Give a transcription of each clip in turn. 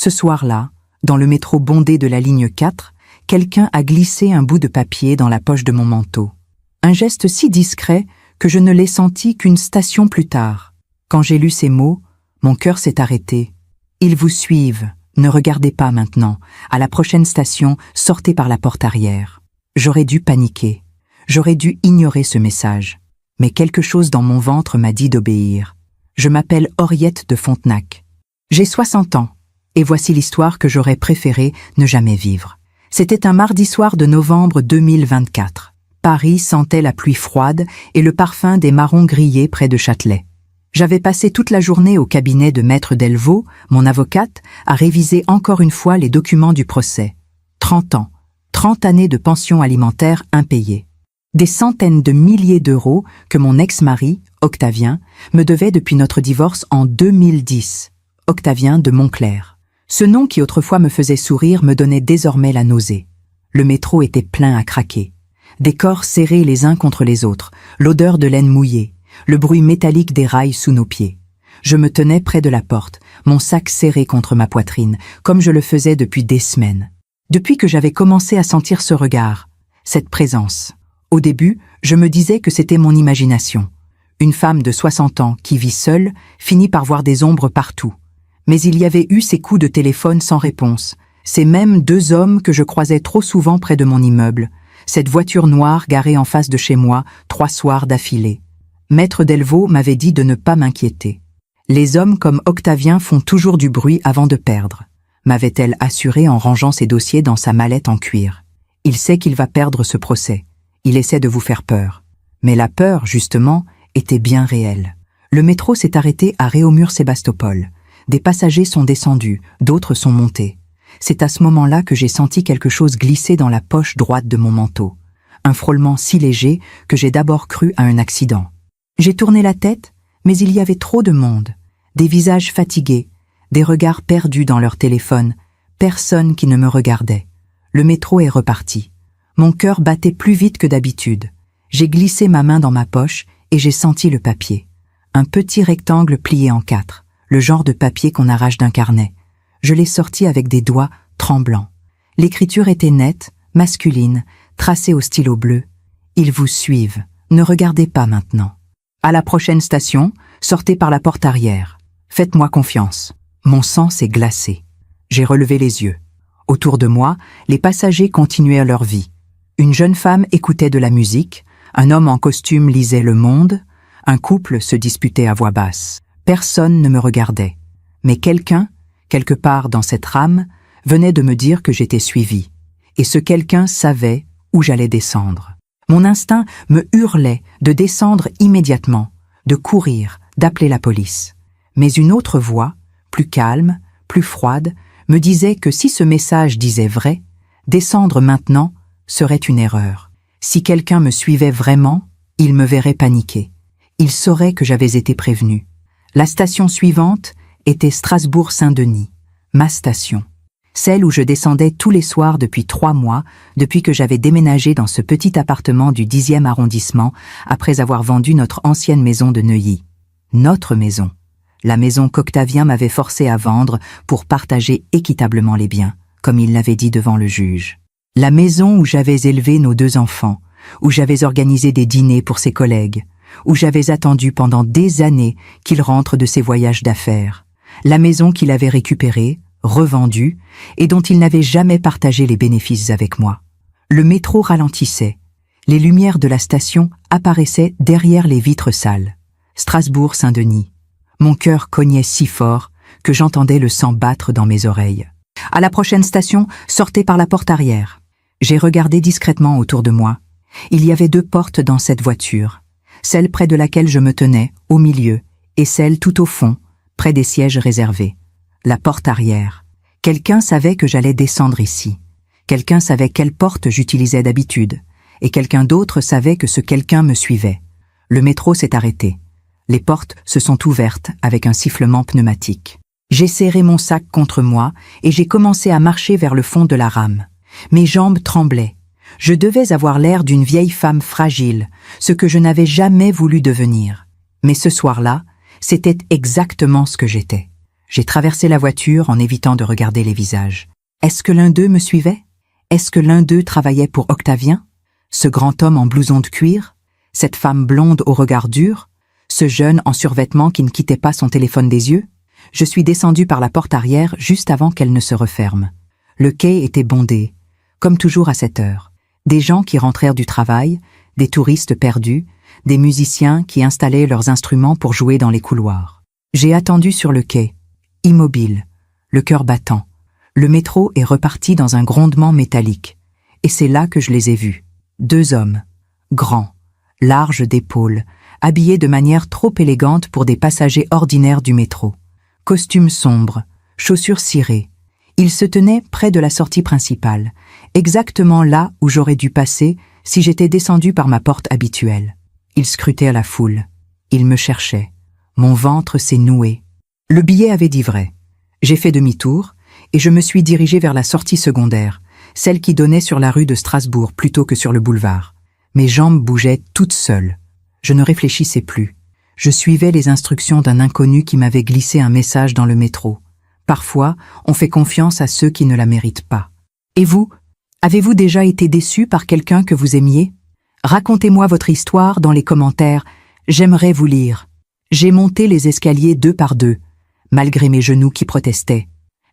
Ce soir-là, dans le métro bondé de la ligne 4, quelqu'un a glissé un bout de papier dans la poche de mon manteau. Un geste si discret que je ne l'ai senti qu'une station plus tard. Quand j'ai lu ces mots, mon cœur s'est arrêté. Ils vous suivent, ne regardez pas maintenant. À la prochaine station, sortez par la porte arrière. J'aurais dû paniquer. J'aurais dû ignorer ce message. Mais quelque chose dans mon ventre m'a dit d'obéir. Je m'appelle Henriette de Fontenac. J'ai 60 ans, et voici l'histoire que j'aurais préféré ne jamais vivre. C'était un mardi soir de novembre 2024. Paris sentait la pluie froide et le parfum des marrons grillés près de Châtelet. J'avais passé toute la journée au cabinet de Maître Delvaux, mon avocate, à réviser encore une fois les documents du procès. 30 ans, 30 années de pension alimentaire impayée. Des centaines de milliers d'euros que mon ex-mari, Octavien, me devait depuis notre divorce en 2010. Octavien de Montclair. Ce nom qui autrefois me faisait sourire me donnait désormais la nausée. Le métro était plein à craquer. Des corps serrés les uns contre les autres, l'odeur de laine mouillée, le bruit métallique des rails sous nos pieds. Je me tenais près de la porte, mon sac serré contre ma poitrine, comme je le faisais depuis des semaines. Depuis que j'avais commencé à sentir ce regard, cette présence. Au début, je me disais que c'était mon imagination. Une femme de 60 ans qui vit seule finit par voir des ombres partout. Mais il y avait eu ces coups de téléphone sans réponse, ces mêmes deux hommes que je croisais trop souvent près de mon immeuble, cette voiture noire garée en face de chez moi 3 soirs d'affilée. Maître Delvaux m'avait dit de ne pas m'inquiéter. Les hommes comme Octavien font toujours du bruit avant de perdre, m'avait-elle assuré en rangeant ses dossiers dans sa mallette en cuir. Il sait qu'il va perdre ce procès. Il essaie de vous faire peur. Mais la peur, justement, était bien réelle. Le métro s'est arrêté à Réaumur-Sébastopol. Des passagers sont descendus, d'autres sont montés. C'est à ce moment-là que j'ai senti quelque chose glisser dans la poche droite de mon manteau. Un frôlement si léger que j'ai d'abord cru à un accident. J'ai tourné la tête, mais il y avait trop de monde. Des visages fatigués, des regards perdus dans leur téléphone, personne qui ne me regardait. Le métro est reparti. Mon cœur battait plus vite que d'habitude. J'ai glissé ma main dans ma poche et j'ai senti le papier. Un petit rectangle plié en 4, le genre de papier qu'on arrache d'un carnet. Je l'ai sorti avec des doigts tremblants. L'écriture était nette, masculine, tracée au stylo bleu. Ils vous suivent. Ne regardez pas maintenant. À la prochaine station, sortez par la porte arrière. Faites-moi confiance. Mon sang s'est glacé. J'ai relevé les yeux. Autour de moi, les passagers continuaient leur vie. Une jeune femme écoutait de la musique, un homme en costume lisait Le Monde, un couple se disputait à voix basse. Personne ne me regardait. Mais quelqu'un, quelque part dans cette rame, venait de me dire que j'étais suivie. Et ce quelqu'un savait où j'allais descendre. Mon instinct me hurlait de descendre immédiatement, de courir, d'appeler la police. Mais une autre voix, plus calme, plus froide, me disait que si ce message disait vrai, descendre maintenant serait une erreur. Si quelqu'un me suivait vraiment, il me verrait paniquer. Il saurait que j'avais été prévenu. La station suivante était Strasbourg-Saint-Denis, ma station. Celle où je descendais tous les soirs depuis 3 mois, depuis que j'avais déménagé dans ce petit appartement du 10e arrondissement après avoir vendu notre ancienne maison de Neuilly. Notre maison. La maison qu'Octavien m'avait forcé à vendre pour partager équitablement les biens, comme il l'avait dit devant le juge. La maison où j'avais élevé nos 2 enfants, où j'avais organisé des dîners pour ses collègues, où j'avais attendu pendant des années qu'il rentre de ses voyages d'affaires. La maison qu'il avait récupérée, revendue, et dont il n'avait jamais partagé les bénéfices avec moi. Le métro ralentissait. Les lumières de la station apparaissaient derrière les vitres sales. Strasbourg-Saint-Denis. Mon cœur cognait si fort que j'entendais le sang battre dans mes oreilles. À la prochaine station, sortez par la porte arrière. J'ai regardé discrètement autour de moi. Il y avait 2 portes dans cette voiture. Celle près de laquelle je me tenais, au milieu, et celle tout au fond, près des sièges réservés. La porte arrière. Quelqu'un savait que j'allais descendre ici. Quelqu'un savait quelle porte j'utilisais d'habitude. Et quelqu'un d'autre savait que ce quelqu'un me suivait. Le métro s'est arrêté. Les portes se sont ouvertes avec un sifflement pneumatique. J'ai serré mon sac contre moi et j'ai commencé à marcher vers le fond de la rame. Mes jambes tremblaient. Je devais avoir l'air d'une vieille femme fragile, ce que je n'avais jamais voulu devenir. Mais ce soir-là, c'était exactement ce que j'étais. J'ai traversé la voiture en évitant de regarder les visages. Est-ce que l'un d'eux me suivait? Est-ce que l'un d'eux travaillait pour Octavien? Ce grand homme en blouson de cuir? Cette femme blonde au regard dur? Ce jeune en survêtement qui ne quittait pas son téléphone des yeux? Je suis descendu par la porte arrière juste avant qu'elle ne se referme. Le quai était bondé, comme toujours à cette heure. Des gens qui rentrèrent du travail, des touristes perdus, des musiciens qui installaient leurs instruments pour jouer dans les couloirs. J'ai attendu sur le quai, immobile, le cœur battant. Le métro est reparti dans un grondement métallique. Et c'est là que je les ai vus. 2 hommes, grands, larges d'épaules, habillés de manière trop élégante pour des passagers ordinaires du métro. Costumes sombres, chaussures cirées. Ils se tenaient près de la sortie principale, exactement là où j'aurais dû passer si j'étais descendu par ma porte habituelle. Ils scrutaient la foule. Ils me cherchaient. Mon ventre s'est noué. Le billet avait dit vrai. J'ai fait demi-tour et je me suis dirigé vers la sortie secondaire, celle qui donnait sur la rue de Strasbourg plutôt que sur le boulevard. Mes jambes bougeaient toutes seules. Je ne réfléchissais plus. Je suivais les instructions d'un inconnu qui m'avait glissé un message dans le métro. Parfois, on fait confiance à ceux qui ne la méritent pas. Et vous, avez-vous déjà été déçu par quelqu'un que vous aimiez? Racontez-moi votre histoire dans les commentaires, j'aimerais vous lire. J'ai monté les escaliers 2 par 2, malgré mes genoux qui protestaient.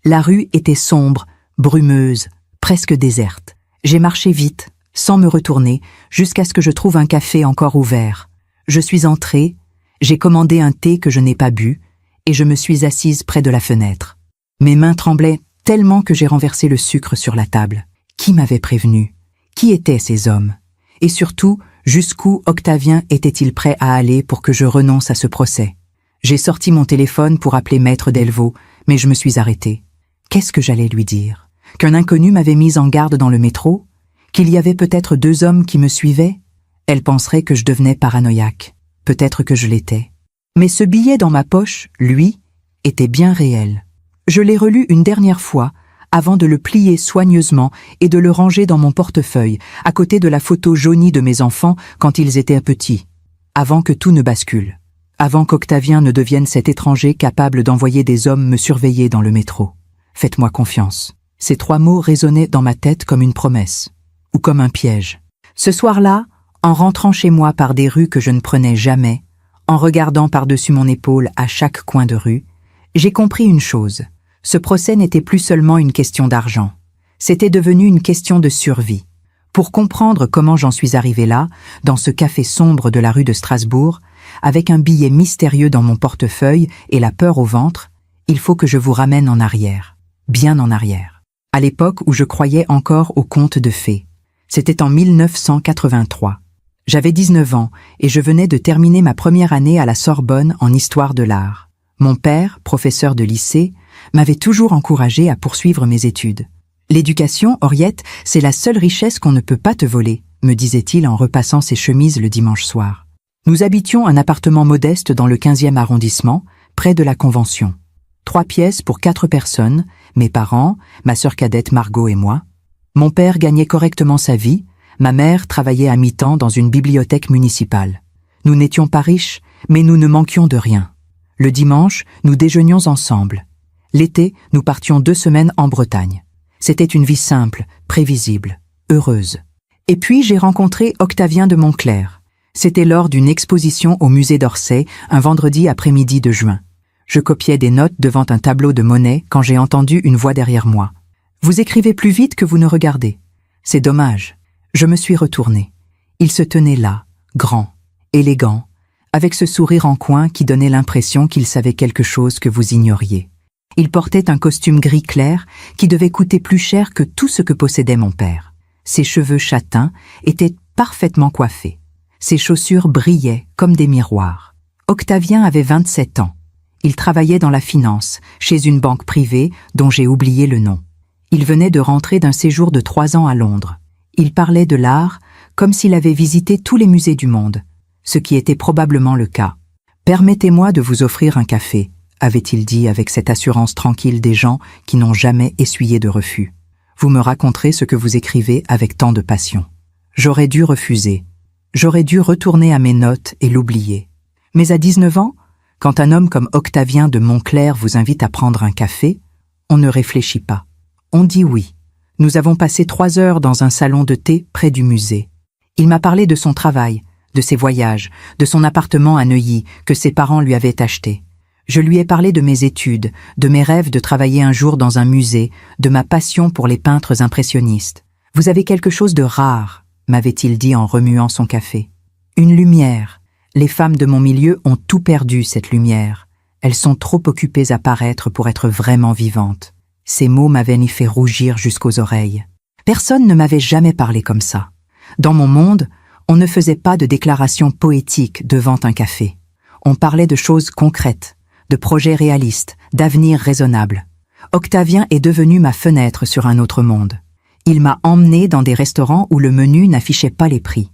La rue était sombre, brumeuse, presque déserte. J'ai marché vite, sans me retourner, jusqu'à ce que je trouve un café encore ouvert. Je suis entrée, j'ai commandé un thé que je n'ai pas bu, et je me suis assise près de la fenêtre. Mes mains tremblaient tellement que j'ai renversé le sucre sur la table. Qui m'avait prévenu? Qui étaient ces hommes? Et surtout, jusqu'où Octavien était-il prêt à aller pour que je renonce à ce procès? J'ai sorti mon téléphone pour appeler Maître Delvaux, mais je me suis arrêtée. Qu'est-ce que j'allais lui dire? Qu'un inconnu m'avait mise en garde dans le métro? Qu'il y avait peut-être 2 hommes qui me suivaient? Elle penserait que je devenais paranoïaque. Peut-être que je l'étais. Mais ce billet dans ma poche, lui, était bien réel. Je l'ai relu une dernière fois, avant de le plier soigneusement et de le ranger dans mon portefeuille, à côté de la photo jaunie de mes enfants quand ils étaient petits. Avant que tout ne bascule. Avant qu'Octavien ne devienne cet étranger capable d'envoyer des hommes me surveiller dans le métro. Faites-moi confiance. Ces 3 mots résonnaient dans ma tête comme une promesse. Ou comme un piège. Ce soir-là, en rentrant chez moi par des rues que je ne prenais jamais, en regardant par-dessus mon épaule à chaque coin de rue, j'ai compris une chose. Ce procès n'était plus seulement une question d'argent. C'était devenu une question de survie. Pour comprendre comment j'en suis arrivé là, dans ce café sombre de la rue de Strasbourg, avec un billet mystérieux dans mon portefeuille et la peur au ventre, il faut que je vous ramène en arrière. Bien en arrière. À l'époque où je croyais encore aux contes de fées. C'était en 1983. J'avais 19 ans et je venais de terminer ma première année à la Sorbonne en histoire de l'art. Mon père, professeur de lycée, m'avait toujours encouragé à poursuivre mes études. L'éducation, Henriette, c'est la seule richesse qu'on ne peut pas te voler, me disait-il en repassant ses chemises le dimanche soir. Nous habitions un appartement modeste dans le 15e arrondissement, près de la Convention. 3 pièces pour 4 personnes, mes parents, ma sœur cadette Margot et moi. Mon père gagnait correctement sa vie, ma mère travaillait à mi-temps dans une bibliothèque municipale. Nous n'étions pas riches, mais nous ne manquions de rien. Le dimanche, nous déjeunions ensemble. L'été, nous partions 2 semaines en Bretagne. C'était une vie simple, prévisible, heureuse. Et puis j'ai rencontré Octavien de Montclair. C'était lors d'une exposition au musée d'Orsay, un vendredi après-midi de juin. Je copiais des notes devant un tableau de Monet quand j'ai entendu une voix derrière moi. « Vous écrivez plus vite que vous ne regardez. C'est dommage. » Je me suis retournée. Il se tenait là, grand, élégant, avec ce sourire en coin qui donnait l'impression qu'il savait quelque chose que vous ignoriez. Il portait un costume gris clair qui devait coûter plus cher que tout ce que possédait mon père. Ses cheveux châtains étaient parfaitement coiffés. Ses chaussures brillaient comme des miroirs. Octavien avait 27 ans. Il travaillait dans la finance, chez une banque privée dont j'ai oublié le nom. Il venait de rentrer d'un séjour de 3 ans à Londres. Il parlait de l'art comme s'il avait visité tous les musées du monde, ce qui était probablement le cas. « Permettez-moi de vous offrir un café », avait-il dit avec cette assurance tranquille des gens qui n'ont jamais essuyé de refus. « Vous me raconterez ce que vous écrivez avec tant de passion. » J'aurais dû refuser. J'aurais dû retourner à mes notes et l'oublier. Mais à 19 ans, Quand un homme comme Octavien de Montclair vous invite à prendre un café, on ne réfléchit pas. On dit oui. Nous avons passé 3 heures dans un salon de thé près du musée. Il m'a parlé de son travail, de ses voyages, de son appartement à Neuilly que ses parents lui avaient acheté. Je lui ai parlé de mes études, de mes rêves de travailler un jour dans un musée, de ma passion pour les peintres impressionnistes. « Vous avez quelque chose de rare », m'avait-il dit en remuant son café. « Une lumière. Les femmes de mon milieu ont tout perdu, cette lumière. Elles sont trop occupées à paraître pour être vraiment vivantes. » Ces mots m'avaient fait rougir jusqu'aux oreilles. Personne ne m'avait jamais parlé comme ça. Dans mon monde, on ne faisait pas de déclarations poétiques devant un café. On parlait de choses concrètes, de projets réalistes, d'avenir raisonnable. Octavien est devenu ma fenêtre sur un autre monde. Il m'a emmené dans des restaurants où le menu n'affichait pas les prix.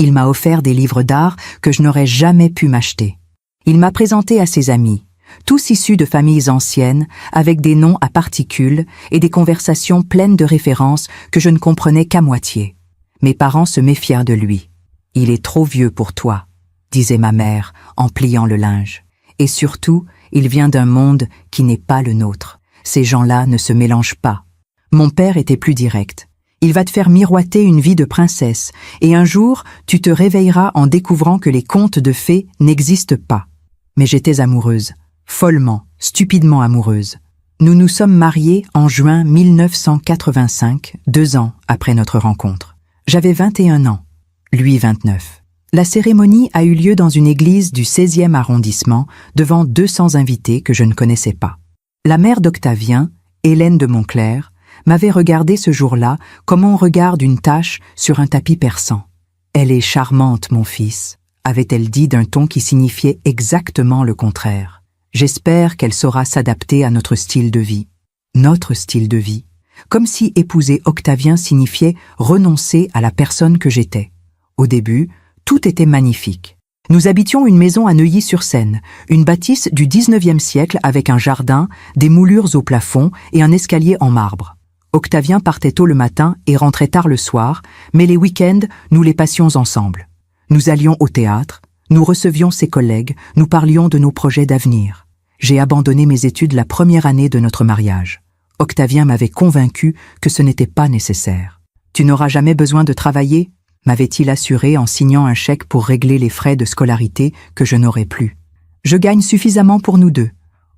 Il m'a offert des livres d'art que je n'aurais jamais pu m'acheter. Il m'a présenté à ses amis, tous issus de familles anciennes, avec des noms à particules et des conversations pleines de références que je ne comprenais qu'à moitié. Mes parents se méfiaient de lui. « Il est trop vieux pour toi », disait ma mère en pliant le linge. Et surtout, il vient d'un monde qui n'est pas le nôtre. Ces gens-là ne se mélangent pas. Mon père était plus direct. Il va te faire miroiter une vie de princesse, et un jour, tu te réveilleras en découvrant que les contes de fées n'existent pas. Mais j'étais amoureuse, follement, stupidement amoureuse. Nous nous sommes mariés en juin 1985, 2 ans après notre rencontre. J'avais 21 ans, lui 29. La cérémonie a eu lieu dans une église du 16e arrondissement, devant 200 invités que je ne connaissais pas. La mère d'Octavien, Hélène de Montclair, m'avait regardé ce jour-là comme on regarde une tache sur un tapis persan. « Elle est charmante, mon fils », avait-elle dit d'un ton qui signifiait exactement le contraire. J'espère qu'elle saura s'adapter à notre style de vie. Notre style de vie. Comme si épouser Octavien signifiait renoncer à la personne que j'étais. Au début, tout était magnifique. Nous habitions une maison à Neuilly-sur-Seine, une bâtisse du 19e siècle avec un jardin, des moulures au plafond et un escalier en marbre. Octavien partait tôt le matin et rentrait tard le soir, mais les week-ends, nous les passions ensemble. Nous allions au théâtre, nous recevions ses collègues, nous parlions de nos projets d'avenir. J'ai abandonné mes études la première année de notre mariage. Octavien m'avait convaincu que ce n'était pas nécessaire. « Tu n'auras jamais besoin de travailler ?» m'avait-il assuré en signant un chèque pour régler les frais de scolarité que je n'aurais plus. « Je gagne suffisamment pour nous deux.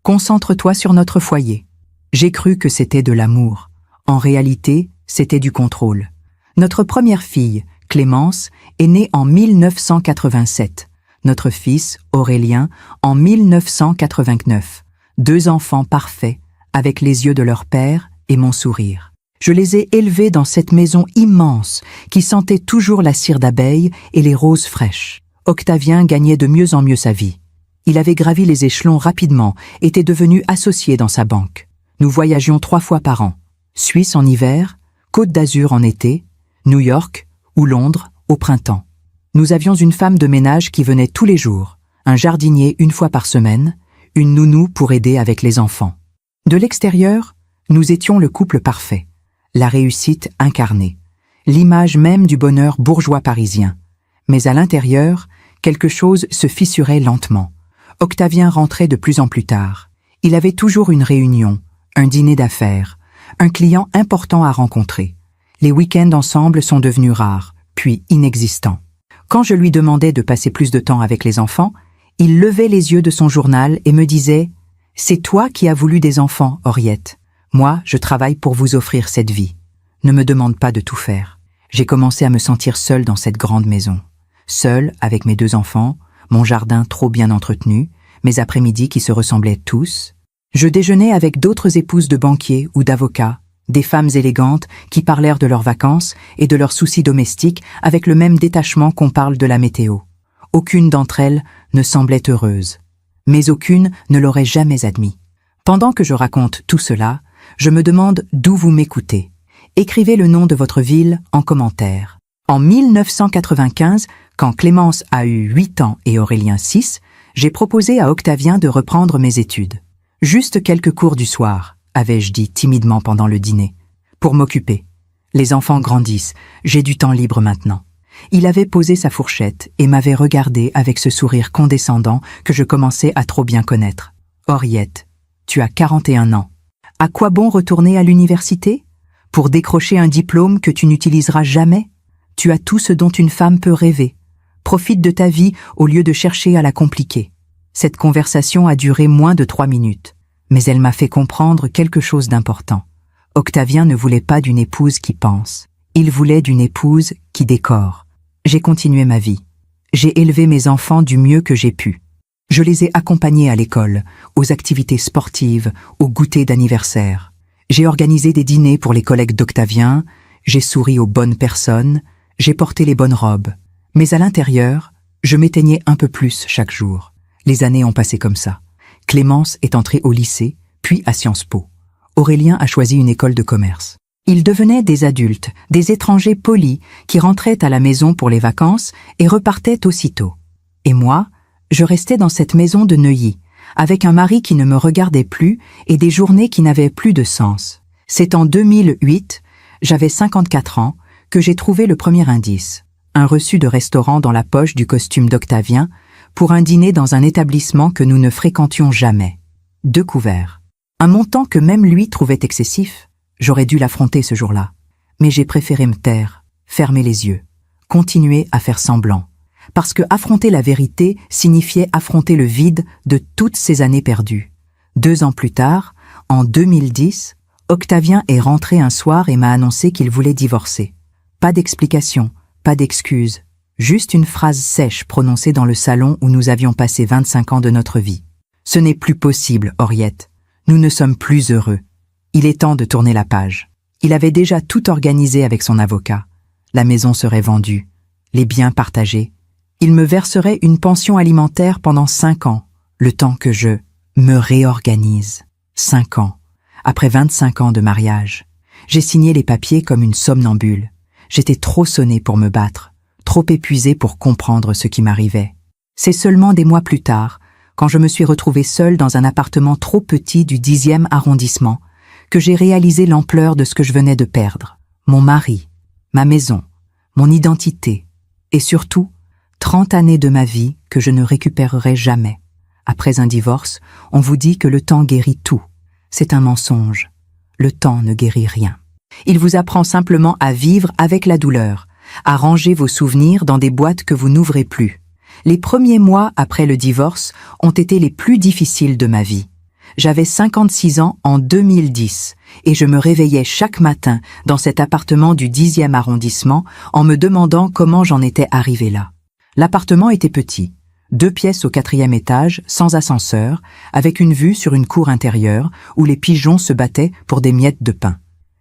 Concentre-toi sur notre foyer. » J'ai cru que c'était de l'amour. En réalité, c'était du contrôle. Notre première fille, Clémence, est née en 1987. Notre fils, Aurélien, en 1989. 2 enfants parfaits, avec les yeux de leur père et mon sourire. Je les ai élevés dans cette maison immense qui sentait toujours la cire d'abeille et les roses fraîches. Octavien gagnait de mieux en mieux sa vie. Il avait gravi les échelons rapidement, était devenu associé dans sa banque. Nous voyagions 3 fois par an. Suisse en hiver, Côte d'Azur en été, New York ou Londres au printemps. Nous avions une femme de ménage qui venait tous les jours, un jardinier 1 fois par semaine, une nounou pour aider avec les enfants. De l'extérieur, nous étions le couple parfait. La réussite incarnée, l'image même du bonheur bourgeois parisien. Mais à l'intérieur, quelque chose se fissurait lentement. Octavien rentrait de plus en plus tard. Il avait toujours une réunion, un dîner d'affaires, un client important à rencontrer. Les week-ends ensemble sont devenus rares, puis inexistants. Quand je lui demandais de passer plus de temps avec les enfants, il levait les yeux de son journal et me disait « C'est toi qui as voulu des enfants, Henriette. Moi, je travaille pour vous offrir cette vie. Ne me demande pas de tout faire. » J'ai commencé à me sentir seule dans cette grande maison. Seule avec mes 2 enfants, mon jardin trop bien entretenu, mes après-midi qui se ressemblaient tous. Je déjeunais avec d'autres épouses de banquiers ou d'avocats, des femmes élégantes qui parlèrent de leurs vacances et de leurs soucis domestiques avec le même détachement qu'on parle de la météo. Aucune d'entre elles ne semblait heureuse. Mais aucune ne l'aurait jamais admis. Pendant que je raconte tout cela, je me demande d'où vous m'écoutez. Écrivez le nom de votre ville en commentaire. En 1995, quand Clémence a eu 8 ans et Aurélien 6, j'ai proposé à Octavien de reprendre mes études. Juste quelques cours du soir, avais-je dit timidement pendant le dîner, pour m'occuper. Les enfants grandissent, j'ai du temps libre maintenant. Il avait posé sa fourchette et m'avait regardé avec ce sourire condescendant que je commençais à trop bien connaître. « Henriette, tu as 41 ans. À quoi bon retourner à l'université? Pour décrocher un diplôme que tu n'utiliseras jamais? Tu as tout ce dont une femme peut rêver. Profite de ta vie au lieu de chercher à la compliquer. » Cette conversation a duré moins de 3 minutes, mais elle m'a fait comprendre quelque chose d'important. Octavien ne voulait pas d'une épouse qui pense. Il voulait d'une épouse qui décore. J'ai continué ma vie. J'ai élevé mes enfants du mieux que j'ai pu. Je les ai accompagnés à l'école, aux activités sportives, aux goûters d'anniversaire. J'ai organisé des dîners pour les collègues d'Octavien, j'ai souri aux bonnes personnes, j'ai porté les bonnes robes. Mais à l'intérieur, je m'éteignais un peu plus chaque jour. Les années ont passé comme ça. Clémence est entrée au lycée, puis à Sciences Po. Aurélien a choisi une école de commerce. Ils devenaient des adultes, des étrangers polis qui rentraient à la maison pour les vacances et repartaient aussitôt. Et moi, je restais dans cette maison de Neuilly, avec un mari qui ne me regardait plus et des journées qui n'avaient plus de sens. C'est en 2008, j'avais 54 ans, que j'ai trouvé le premier indice. Un reçu de restaurant dans la poche du costume d'Octavien pour un dîner dans un établissement que nous ne fréquentions jamais. 2 couverts. Un montant que même lui trouvait excessif. J'aurais dû l'affronter ce jour-là. Mais j'ai préféré me taire, fermer les yeux, continuer à faire semblant. Parce que affronter la vérité signifiait affronter le vide de toutes ces années perdues. 2 ans plus tard, en 2010, Octavien est rentré un soir et m'a annoncé qu'il voulait divorcer. Pas d'explication, pas d'excuse, juste une phrase sèche prononcée dans le salon où nous avions passé 25 ans de notre vie. « Ce n'est plus possible, Henriette. Nous ne sommes plus heureux. Il est temps de tourner la page. » Il avait déjà tout organisé avec son avocat. La maison serait vendue, les biens partagés. Il me verserait une pension alimentaire pendant 5 ans, le temps que je me réorganise. 5 ans. Après 25 ans de mariage. J'ai signé les papiers comme une somnambule. J'étais trop sonnée pour me battre, trop épuisée pour comprendre ce qui m'arrivait. C'est seulement des mois plus tard, quand je me suis retrouvée seule dans un appartement trop petit du 10e arrondissement, que j'ai réalisé l'ampleur de ce que je venais de perdre. Mon mari, ma maison, mon identité, et surtout, 30 années de ma vie que je ne récupérerai jamais. Après un divorce, on vous dit que le temps guérit tout. C'est un mensonge. Le temps ne guérit rien. Il vous apprend simplement à vivre avec la douleur, à ranger vos souvenirs dans des boîtes que vous n'ouvrez plus. Les premiers mois après le divorce ont été les plus difficiles de ma vie. J'avais 56 ans en 2010 et je me réveillais chaque matin dans cet appartement du 10e arrondissement en me demandant comment j'en étais arrivée là. L'appartement était petit, 2 pièces au 4e étage, sans ascenseur, avec une vue sur une cour intérieure où les pigeons se battaient pour des miettes de pain.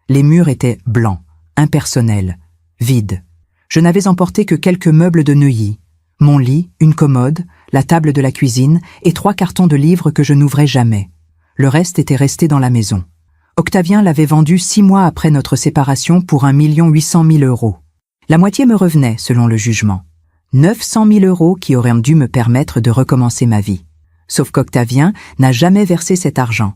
Les murs étaient blancs, impersonnels, vides. Je n'avais emporté que quelques meubles de Neuilly, mon lit, une commode, la table de la cuisine et 3 cartons de livres que je n'ouvrais jamais. Le reste était resté dans la maison. Octavien l'avait vendu 6 mois après notre séparation pour 1 800 000 €. La moitié me revenait, selon le jugement. 900 000 € qui auraient dû me permettre de recommencer ma vie. Sauf qu'Octavien n'a jamais versé cet argent.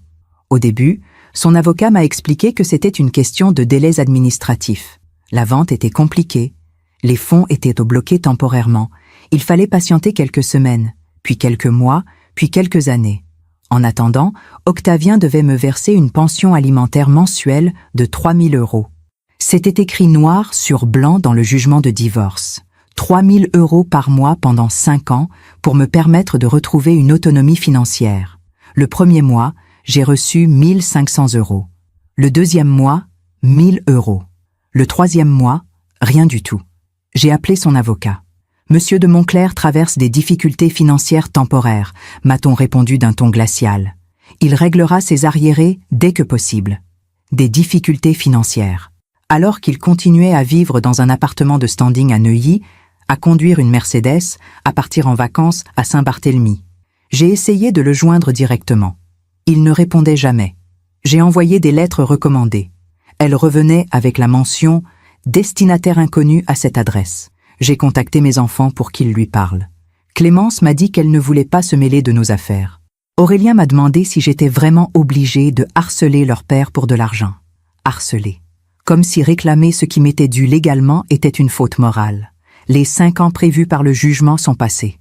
Au début, son avocat m'a expliqué que c'était une question de délais administratifs. La vente était compliquée. Les fonds étaient bloqués temporairement. Il fallait patienter quelques semaines, puis quelques mois, puis quelques années. En attendant, Octavien devait me verser une pension alimentaire mensuelle de 3 000 €. C'était écrit noir sur blanc dans le jugement de divorce. 3 000 € par mois pendant 5 ans pour me permettre de retrouver une autonomie financière. Le premier mois, j'ai reçu 1 500 €. Le deuxième mois, 1 000 €. Le troisième mois, rien du tout. J'ai appelé son avocat. Monsieur de Montclair traverse des difficultés financières temporaires, m'a-t-on répondu d'un ton glacial. Il réglera ses arriérés dès que possible. Des difficultés financières. Alors qu'il continuait à vivre dans un appartement de standing à Neuilly, à conduire une Mercedes, à partir en vacances à Saint-Barthélemy. J'ai essayé de le joindre directement. Il ne répondait jamais. J'ai envoyé des lettres recommandées. Elles revenaient avec la mention « Destinataire inconnu à cette adresse ». J'ai contacté mes enfants pour qu'ils lui parlent. Clémence m'a dit qu'elle ne voulait pas se mêler de nos affaires. Aurélien m'a demandé si j'étais vraiment obligée de harceler leur père pour de l'argent. Harceler. Comme si réclamer ce qui m'était dû légalement était une faute morale. Les 5 ans prévus par le jugement sont passés.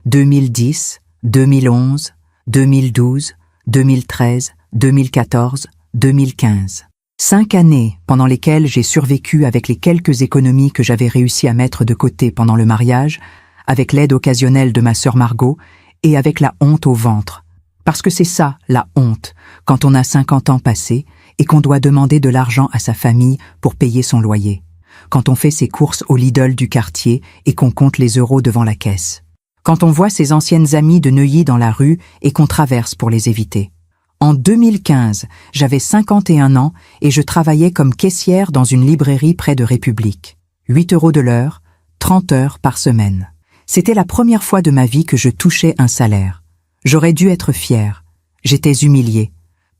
2010, 2011, 2012, 2013, 2014, 2015. 5 années pendant lesquelles j'ai survécu avec les quelques économies que j'avais réussi à mettre de côté pendant le mariage, avec l'aide occasionnelle de ma sœur Margot et avec la honte au ventre. Parce que c'est ça, la honte, quand on a 50 ans passés et qu'on doit demander de l'argent à sa famille pour payer son loyer. Quand on fait ses courses au Lidl du quartier et qu'on compte les euros devant la caisse. Quand on voit ses anciennes amies de Neuilly dans la rue et qu'on traverse pour les éviter. En 2015, j'avais 51 ans et je travaillais comme caissière dans une librairie près de République. 8 € de l'heure, 30 heures par semaine. C'était la première fois de ma vie que je touchais un salaire. J'aurais dû être fière. J'étais humiliée.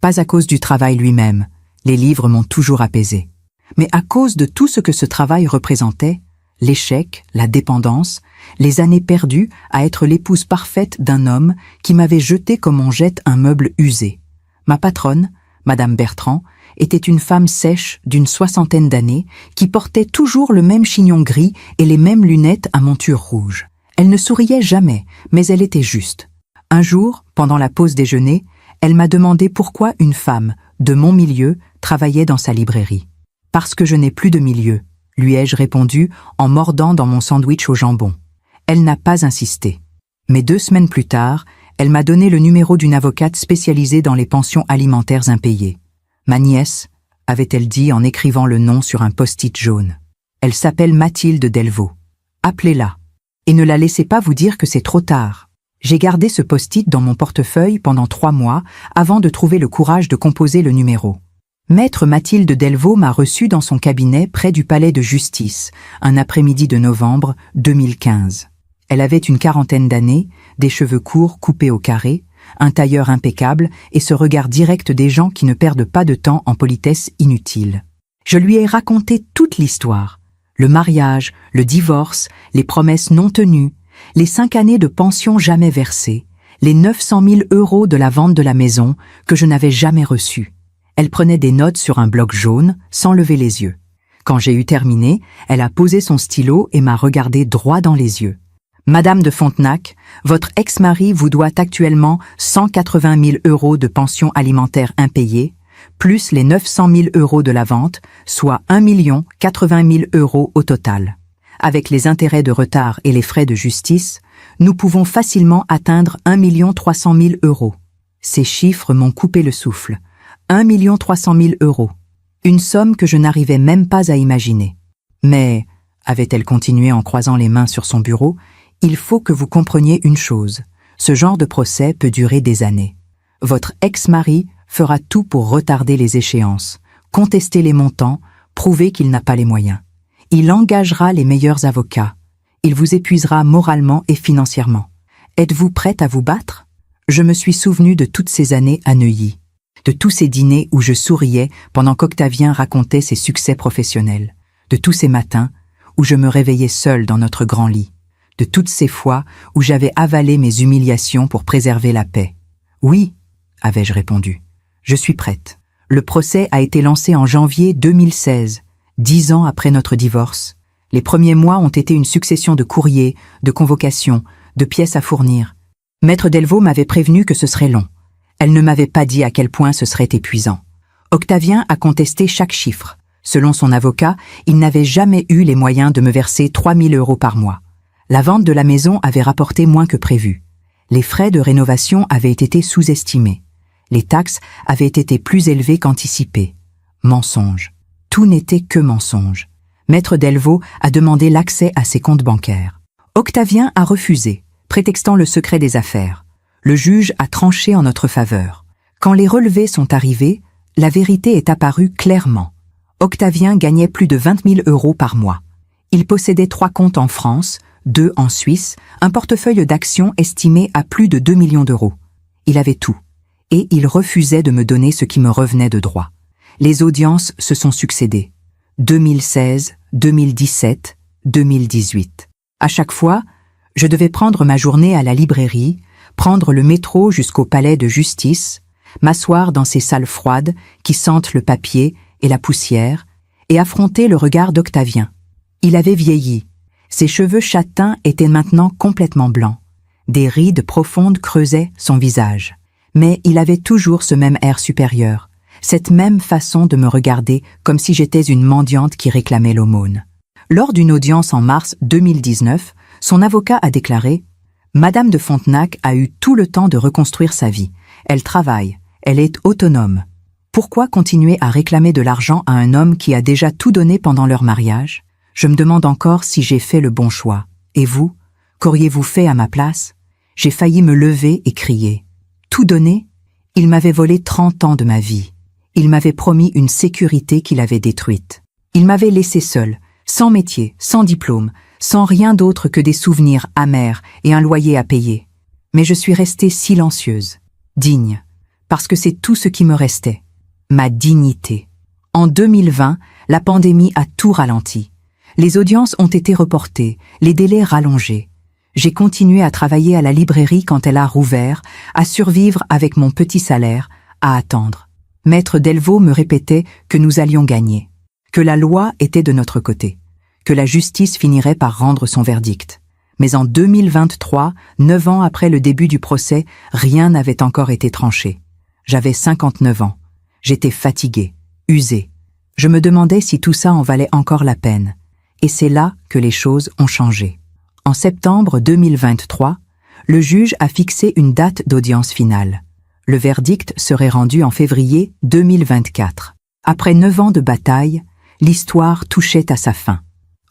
Pas à cause du travail lui-même. Les livres m'ont toujours apaisée. Mais à cause de tout ce que ce travail représentait, l'échec, la dépendance, les années perdues à être l'épouse parfaite d'un homme qui m'avait jeté comme on jette un meuble usé. Ma patronne, Madame Bertrand, était une femme sèche d'une 60aine d'années qui portait toujours le même chignon gris et les mêmes lunettes à monture rouge. Elle ne souriait jamais, mais elle était juste. Un jour, pendant la pause déjeuner, elle m'a demandé pourquoi une femme, de mon milieu, travaillait dans sa librairie. « Parce que je n'ai plus de milieu », lui ai-je répondu en mordant dans mon sandwich au jambon. Elle n'a pas insisté. Mais 2 semaines plus tard, elle m'a donné le numéro d'une avocate spécialisée dans les pensions alimentaires impayées. Ma nièce, avait-elle dit en écrivant le nom sur un post-it jaune. Elle s'appelle Mathilde Delvaux. Appelez-la. Et ne la laissez pas vous dire que c'est trop tard. J'ai gardé ce post-it dans mon portefeuille pendant 3 mois avant de trouver le courage de composer le numéro. Maître Mathilde Delvaux m'a reçu dans son cabinet près du palais de justice, un après-midi de novembre 2015. Elle avait une 40aine d'années, des cheveux courts coupés au carré, un tailleur impeccable et ce regard direct des gens qui ne perdent pas de temps en politesse inutile. Je lui ai raconté toute l'histoire. Le mariage, le divorce, les promesses non tenues, les 5 années de pension jamais versées, les 900 000 € de la vente de la maison que je n'avais jamais reçue. Elle prenait des notes sur un bloc jaune, sans lever les yeux. Quand j'ai eu terminé, elle a posé son stylo et m'a regardé droit dans les yeux. « Madame de Fontenac, votre ex-mari vous doit actuellement 180 000 € de pension alimentaire impayée, plus les 900 000 € de la vente, soit 1 080 000 € au total. Avec les intérêts de retard et les frais de justice, nous pouvons facilement atteindre 1 300 000 €. Ces chiffres m'ont coupé le souffle. 1 300 000 €. Une somme que je n'arrivais même pas à imaginer. Mais, avait-elle continué en croisant les mains sur son bureau, il faut que vous compreniez une chose. Ce genre de procès peut durer des années. Votre ex-mari fera tout pour retarder les échéances, contester les montants, prouver qu'il n'a pas les moyens. Il engagera les meilleurs avocats. Il vous épuisera moralement et financièrement. Êtes-vous prête à vous battre? Je me suis souvenu de toutes ces années à Neuilly, de tous ces dîners où je souriais pendant qu'Octavien racontait ses succès professionnels, de tous ces matins où je me réveillais seule dans notre grand lit, de toutes ces fois où j'avais avalé mes humiliations pour préserver la paix. Oui, avais-je répondu, je suis prête. Le procès a été lancé en janvier 2016, 10 ans après notre divorce. Les premiers mois ont été une succession de courriers, de convocations, de pièces à fournir. Maître Delvaux m'avait prévenu que ce serait long. Elle ne m'avait pas dit à quel point ce serait épuisant. Octavien a contesté chaque chiffre. Selon son avocat, il n'avait jamais eu les moyens de me verser 3 000 € par mois. La vente de la maison avait rapporté moins que prévu. Les frais de rénovation avaient été sous-estimés. Les taxes avaient été plus élevées qu'anticipées. Mensonge. Tout n'était que mensonge. Maître Delvaux a demandé l'accès à ses comptes bancaires. Octavien a refusé, prétextant le secret des affaires. Le juge a tranché en notre faveur. Quand les relevés sont arrivés, la vérité est apparue clairement. Octavien gagnait plus de 20 000 € par mois. Il possédait 3 comptes en France, 2 en Suisse, un portefeuille d'actions estimé à plus de 2 millions d'euros. Il avait tout. Et il refusait de me donner ce qui me revenait de droit. Les audiences se sont succédées. 2016, 2017, 2018. À chaque fois, je devais prendre ma journée à la librairie, prendre le métro jusqu'au palais de justice, m'asseoir dans ces salles froides qui sentent le papier et la poussière, et affronter le regard d'Octavien. Il avait vieilli. Ses cheveux châtains étaient maintenant complètement blancs. Des rides profondes creusaient son visage. Mais il avait toujours ce même air supérieur, cette même façon de me regarder comme si j'étais une mendiante qui réclamait l'aumône. Lors d'une audience en mars 2019, son avocat a déclaré « Madame de Fontenac a eu tout le temps de reconstruire sa vie. Elle travaille, elle est autonome. Pourquoi continuer à réclamer de l'argent à un homme qui a déjà tout donné pendant leur mariage? Je me demande encore si j'ai fait le bon choix. Et vous? Qu'auriez-vous fait à ma place? J'ai failli me lever et crier. Tout donné? Il m'avait volé 30 ans de ma vie. Il m'avait promis une sécurité qu'il avait détruite. Il m'avait laissé seul, sans métier, sans diplôme, sans rien d'autre que des souvenirs amers et un loyer à payer. Mais je suis restée silencieuse, digne, parce que c'est tout ce qui me restait, ma dignité. En 2020, la pandémie a tout ralenti. Les audiences ont été reportées, les délais rallongés. J'ai continué à travailler à la librairie quand elle a rouvert, à survivre avec mon petit salaire, à attendre. Maître Delvaux me répétait que nous allions gagner, que la loi était de notre côté, que la justice finirait par rendre son verdict. Mais en 2023, 9 ans après le début du procès, rien n'avait encore été tranché. J'avais 59 ans. J'étais fatiguée, usée. Je me demandais si tout ça en valait encore la peine. Et c'est là que les choses ont changé. En septembre 2023, le juge a fixé une date d'audience finale. Le verdict serait rendu en février 2024. Après 9 ans de bataille, l'histoire touchait à sa fin.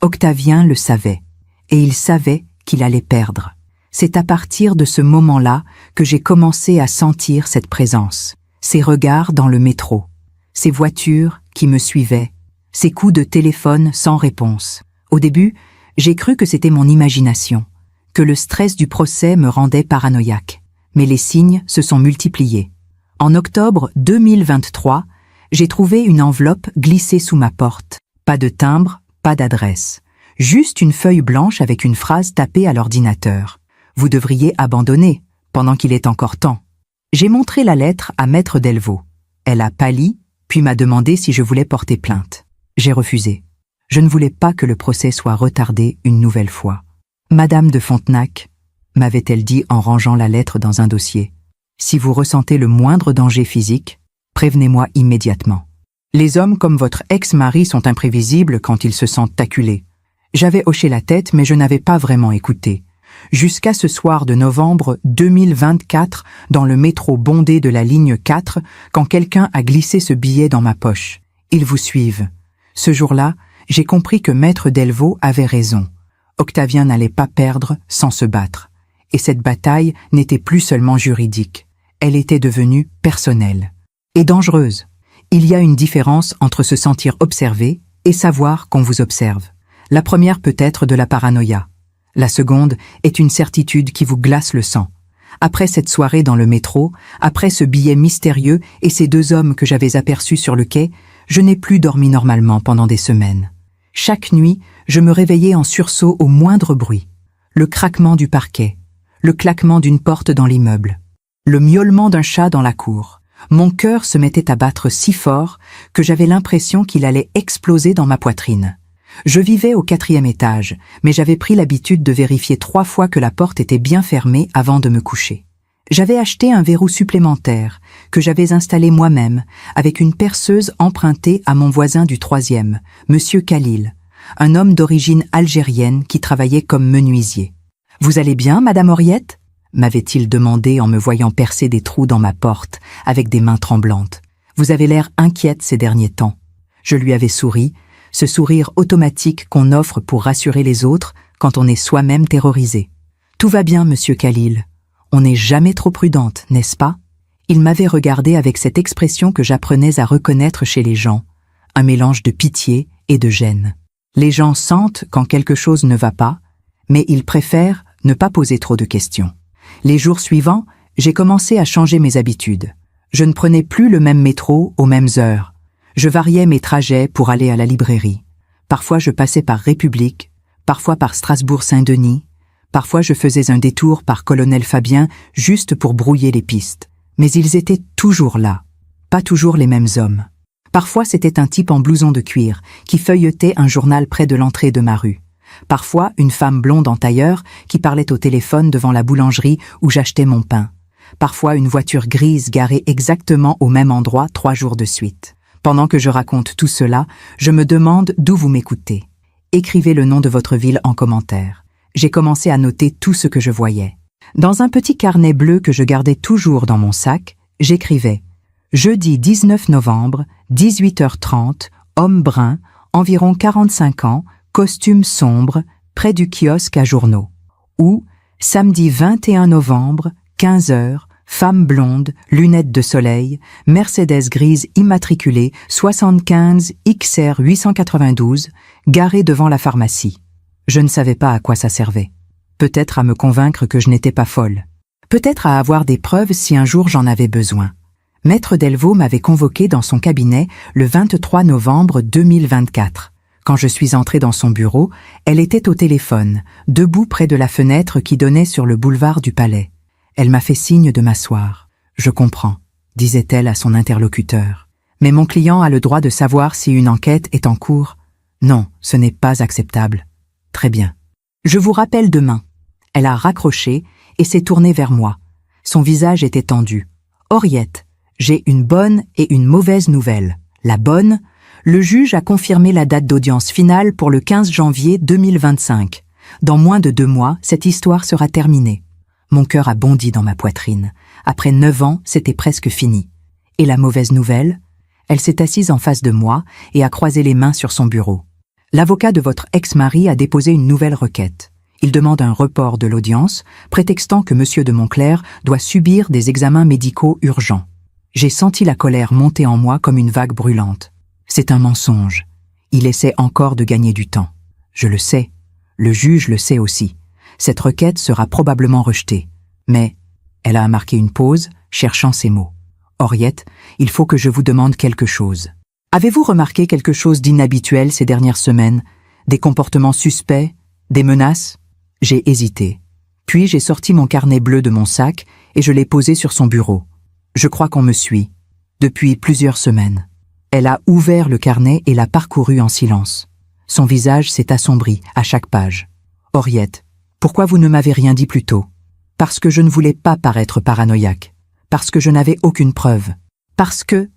Octavien le savait, et il savait qu'il allait perdre. C'est à partir de ce moment-là que j'ai commencé à sentir cette présence, ces regards dans le métro, ces voitures qui me suivaient, ces coups de téléphone sans réponse. Au début, j'ai cru que c'était mon imagination, que le stress du procès me rendait paranoïaque. Mais les signes se sont multipliés. En octobre 2023, j'ai trouvé une enveloppe glissée sous ma porte. Pas de timbre, pas d'adresse. Juste une feuille blanche avec une phrase tapée à l'ordinateur. Vous devriez abandonner, pendant qu'il est encore temps. J'ai montré la lettre à Maître Delvaux. Elle a pâli, puis m'a demandé si je voulais porter plainte. J'ai refusé. Je ne voulais pas que le procès soit retardé une nouvelle fois. Madame de Fontenac, m'avait-elle dit en rangeant la lettre dans un dossier, si vous ressentez le moindre danger physique, prévenez-moi immédiatement. Les hommes comme votre ex-mari sont imprévisibles quand ils se sentent acculés. J'avais hoché la tête, mais je n'avais pas vraiment écouté. Jusqu'à ce soir de novembre 2024, dans le métro bondé de la ligne 4, quand quelqu'un a glissé ce billet dans ma poche. Ils vous suivent. Ce jour-là, j'ai compris que Maître Delvaux avait raison. Octavien n'allait pas perdre sans se battre. Et cette bataille n'était plus seulement juridique. Elle était devenue personnelle. Et dangereuse. Il y a une différence entre se sentir observé et savoir qu'on vous observe. La première peut être de la paranoïa. La seconde est une certitude qui vous glace le sang. Après cette soirée dans le métro, après ce billet mystérieux et ces 2 hommes que j'avais aperçus sur le quai, je n'ai plus dormi normalement pendant des semaines. Chaque nuit, je me réveillais en sursaut au moindre bruit. Le craquement du parquet, le claquement d'une porte dans l'immeuble, le miaulement d'un chat dans la cour. Mon cœur se mettait à battre si fort que j'avais l'impression qu'il allait exploser dans ma poitrine. Je vivais au 4e étage, mais j'avais pris l'habitude de vérifier 3 fois que la porte était bien fermée avant de me coucher. J'avais acheté un verrou supplémentaire que j'avais installé moi-même avec une perceuse empruntée à mon voisin du 3e, Monsieur Khalil, un homme d'origine algérienne qui travaillait comme menuisier. « Vous allez bien, Madame Henriette ?» m'avait-il demandé en me voyant percer des trous dans ma porte avec des mains tremblantes. « Vous avez l'air inquiète ces derniers temps. » Je lui avais souri, ce sourire automatique qu'on offre pour rassurer les autres quand on est soi-même terrorisé. « Tout va bien, Monsieur Khalil. On n'est jamais trop prudente, n'est-ce pas ?» Il m'avait regardé avec cette expression que j'apprenais à reconnaître chez les gens, un mélange de pitié et de gêne. Les gens sentent quand quelque chose ne va pas, mais ils préfèrent ne pas poser trop de questions. Les jours suivants, j'ai commencé à changer mes habitudes. Je ne prenais plus le même métro aux mêmes heures. Je variais mes trajets pour aller à la librairie. Parfois je passais par République, parfois par Strasbourg-Saint-Denis, parfois je faisais un détour par Colonel Fabien juste pour brouiller les pistes. Mais ils étaient toujours là, pas toujours les mêmes hommes. Parfois c'était un type en blouson de cuir qui feuilletait un journal près de l'entrée de ma rue. Parfois, une femme blonde en tailleur qui parlait au téléphone devant la boulangerie où j'achetais mon pain. Parfois, une voiture grise garée exactement au même endroit 3 jours de suite. Pendant que je raconte tout cela, je me demande d'où vous m'écoutez. Écrivez le nom de votre ville en commentaire. J'ai commencé à noter tout ce que je voyais. Dans un petit carnet bleu que je gardais toujours dans mon sac, j'écrivais « Jeudi 19 novembre, 18h30, homme brun, environ 45 ans, costume sombre, près du kiosque à journaux. » Ou « Samedi 21 novembre, 15h, femme blonde, lunettes de soleil, Mercedes grise immatriculée 75 XR 892, garée devant la pharmacie. » Je ne savais pas à quoi ça servait. Peut-être à me convaincre que je n'étais pas folle. Peut-être à avoir des preuves si un jour j'en avais besoin. Maître Delvaux m'avait convoqué dans son cabinet le 23 novembre 2024. Quand je suis entrée dans son bureau, elle était au téléphone, debout près de la fenêtre qui donnait sur le boulevard du Palais. Elle m'a fait signe de m'asseoir. « Je comprends », disait-elle à son interlocuteur. « Mais mon client a le droit de savoir si une enquête est en cours. Non, ce n'est pas acceptable. » « Très bien. Je vous rappelle demain. » Elle a raccroché et s'est tournée vers moi. Son visage était tendu. « Henriette, j'ai une bonne et une mauvaise nouvelle. La bonne, le juge a confirmé la date d'audience finale pour le 15 janvier 2025. Dans moins de 2 mois, cette histoire sera terminée. » Mon cœur a bondi dans ma poitrine. Après 9 ans, c'était presque fini. Et la mauvaise nouvelle? Elle s'est assise en face de moi et a croisé les mains sur son bureau. L'avocat de votre ex-mari a déposé une nouvelle requête. Il demande un report de l'audience, prétextant que M. de Montclair doit subir des examens médicaux urgents. J'ai senti la colère monter en moi comme une vague brûlante. C'est un mensonge. Il essaie encore de gagner du temps. Je le sais. Le juge le sait aussi. Cette requête sera probablement rejetée. Mais, elle a marqué une pause, cherchant ses mots. Henriette, il faut que je vous demande quelque chose. Avez-vous remarqué quelque chose d'inhabituel ces dernières semaines? Des comportements suspects? Des menaces? J'ai hésité. Puis j'ai sorti mon carnet bleu de mon sac et je l'ai posé sur son bureau. Je crois qu'on me suit. Depuis plusieurs semaines. Elle a ouvert le carnet et l'a parcouru en silence. Son visage s'est assombri à chaque page. Henriette, pourquoi vous ne m'avez rien dit plus tôt? Parce que je ne voulais pas paraître paranoïaque. Parce que je n'avais aucune preuve. Parce que...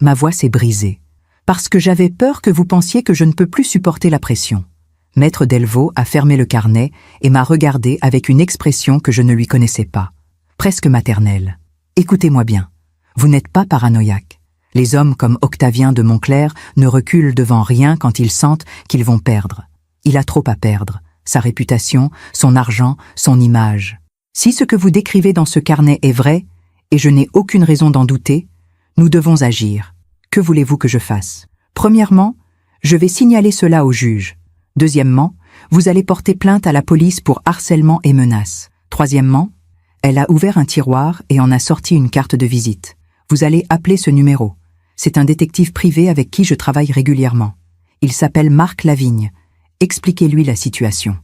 Ma voix s'est brisée. Parce que j'avais peur que vous pensiez que je ne peux plus supporter la pression. Maître Delvaux a fermé le carnet et m'a regardé avec une expression que je ne lui connaissais pas, presque maternelle. Écoutez-moi bien, vous n'êtes pas paranoïaque. Les hommes comme Octavien de Montclair ne reculent devant rien quand ils sentent qu'ils vont perdre. Il a trop à perdre, sa réputation, son argent, son image. Si ce que vous décrivez dans ce carnet est vrai, et je n'ai aucune raison d'en douter, nous devons agir. Que voulez-vous que je fasse? Premièrement, je vais signaler cela au juge. Deuxièmement, vous allez porter plainte à la police pour harcèlement et menaces. Troisièmement, elle a ouvert un tiroir et en a sorti une carte de visite. Vous allez appeler ce numéro. C'est un détective privé avec qui je travaille régulièrement. Il s'appelle Marc Lavigne. Expliquez-lui la situation.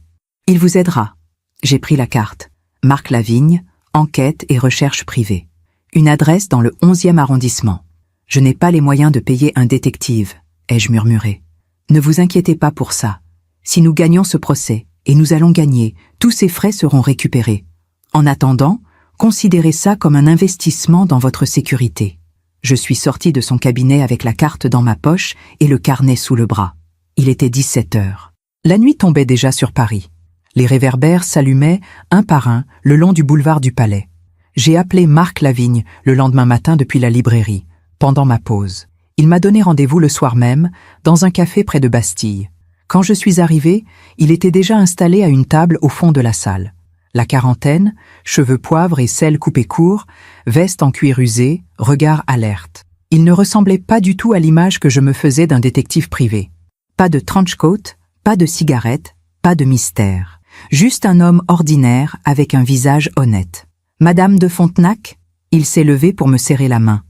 Il vous aidera. J'ai pris la carte. Marc Lavigne, enquête et recherche privée. Une adresse dans le 11e arrondissement. Je n'ai pas les moyens de payer un détective, ai-je murmuré. Ne vous inquiétez pas pour ça. Si nous gagnons ce procès, et nous allons gagner, tous ces frais seront récupérés. En attendant, considérez ça comme un investissement dans votre sécurité. Je suis sorti de son cabinet avec la carte dans ma poche et le carnet sous le bras. Il était 17 heures. La nuit tombait déjà sur Paris. Les réverbères s'allumaient, un par un, le long du boulevard du Palais. J'ai appelé Marc Lavigne le lendemain matin depuis la librairie. Pendant ma pause. Il m'a donné rendez-vous le soir même, dans un café près de Bastille. Quand je suis arrivé, il était déjà installé à une table au fond de la salle. La quarantaine, cheveux poivre et cils coupés courts, veste en cuir usé, regard alerte. Il ne ressemblait pas du tout à l'image que je me faisais d'un détective privé. Pas de trench-coat, pas de cigarette, pas de mystère. Juste un homme ordinaire avec un visage honnête. « Madame de Fontenac ?» Il s'est levé pour me serrer la main.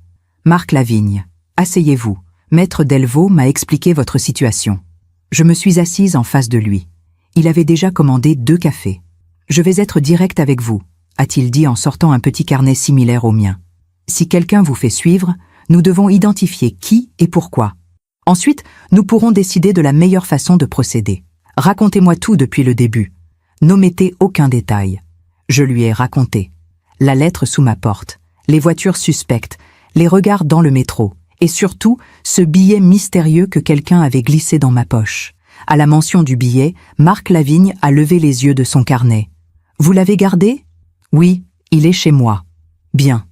Marc Lavigne, asseyez-vous. Maître Delvaux m'a expliqué votre situation. Je me suis assise en face de lui. Il avait déjà commandé 2 cafés. Je vais être direct avec vous, a-t-il dit en sortant un petit carnet similaire au mien. Si quelqu'un vous fait suivre, nous devons identifier qui et pourquoi. Ensuite, nous pourrons décider de la meilleure façon de procéder. Racontez-moi tout depuis le début. N'omettez aucun détail. Je lui ai raconté. La lettre sous ma porte, les voitures suspectes, les regards dans le métro, et surtout ce billet mystérieux que quelqu'un avait glissé dans ma poche. À la mention du billet, Marc Lavigne a levé les yeux de son carnet. « Vous l'avez gardé ?»« Oui, il est chez moi. »« Bien.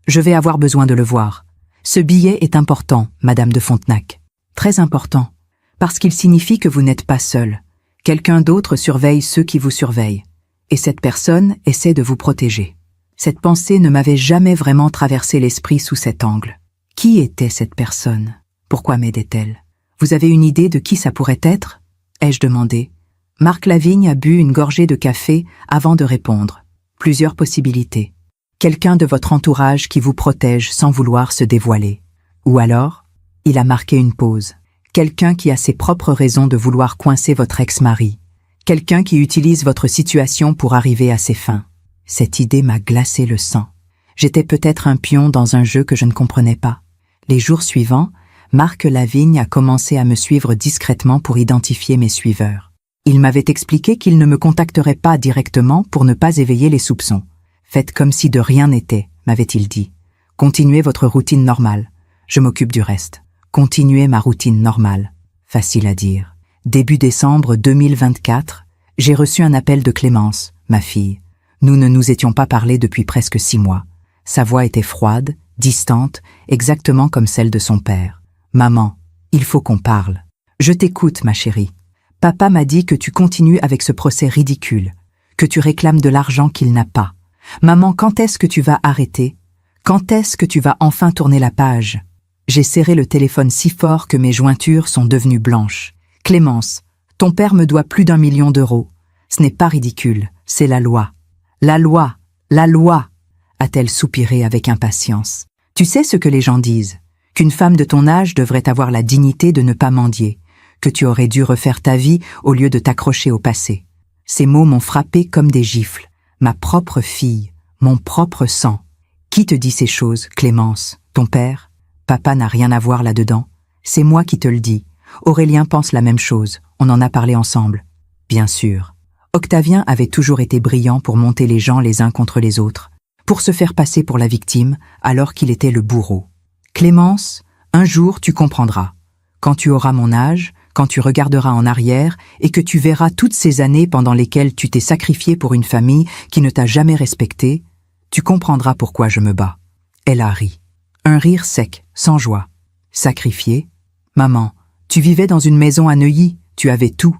Je vais avoir besoin de le voir. Ce billet est important, Madame de Fontenac. Très important, parce qu'il signifie que vous n'êtes pas seule. Quelqu'un d'autre surveille ceux qui vous surveillent. Et cette personne essaie de vous protéger. » Cette pensée ne m'avait jamais vraiment traversé l'esprit sous cet angle. Qui était cette personne? Pourquoi m'aidait-elle? Vous avez une idée de qui ça pourrait être? Ai-je demandé. Marc Lavigne a bu une gorgée de café avant de répondre. Plusieurs possibilités. Quelqu'un de votre entourage qui vous protège sans vouloir se dévoiler. Ou alors, il a marqué une pause. Quelqu'un qui a ses propres raisons de vouloir coincer votre ex-mari. Quelqu'un qui utilise votre situation pour arriver à ses fins. Cette idée m'a glacé le sang. J'étais peut-être un pion dans un jeu que je ne comprenais pas. Les jours suivants, Marc Lavigne a commencé à me suivre discrètement pour identifier mes suiveurs. Il m'avait expliqué qu'il ne me contacterait pas directement pour ne pas éveiller les soupçons. Faites comme si de rien n'était, m'avait-il dit. Continuez votre routine normale. Je m'occupe du reste. Continuez ma routine normale. Facile à dire. Début décembre 2024, j'ai reçu un appel de Clémence, ma fille. Nous ne nous étions pas parlé depuis presque 6 mois. Sa voix était froide, distante, exactement comme celle de son père. « Maman, il faut qu'on parle. »« Je t'écoute, ma chérie. Papa m'a dit que tu continues avec ce procès ridicule, que tu réclames de l'argent qu'il n'a pas. Maman, quand est-ce que tu vas arrêter? Quand est-ce que tu vas enfin tourner la page ?» J'ai serré le téléphone si fort que mes jointures sont devenues blanches. « Clémence, ton père me doit plus d'1 million d'euros. Ce n'est pas ridicule, c'est la loi. »« La loi, la loi !» a-t-elle soupiré avec impatience. « Tu sais ce que les gens disent, qu'une femme de ton âge devrait avoir la dignité de ne pas mendier, que tu aurais dû refaire ta vie au lieu de t'accrocher au passé. » Ces mots m'ont frappé comme des gifles. Ma propre fille, mon propre sang. Qui te dit ces choses, Clémence? Ton père? Papa n'a rien à voir là-dedans. C'est moi qui te le dis. Aurélien pense la même chose, on en a parlé ensemble. Bien sûr. Octavien avait toujours été brillant pour monter les gens les uns contre les autres, pour se faire passer pour la victime alors qu'il était le bourreau. Clémence, un jour tu comprendras. Quand tu auras mon âge, quand tu regarderas en arrière et que tu verras toutes ces années pendant lesquelles tu t'es sacrifié pour une famille qui ne t'a jamais respecté, tu comprendras pourquoi je me bats. Elle a ri. Un rire sec, sans joie. Sacrifié? Maman, tu vivais dans une maison à Neuilly, tu avais tout.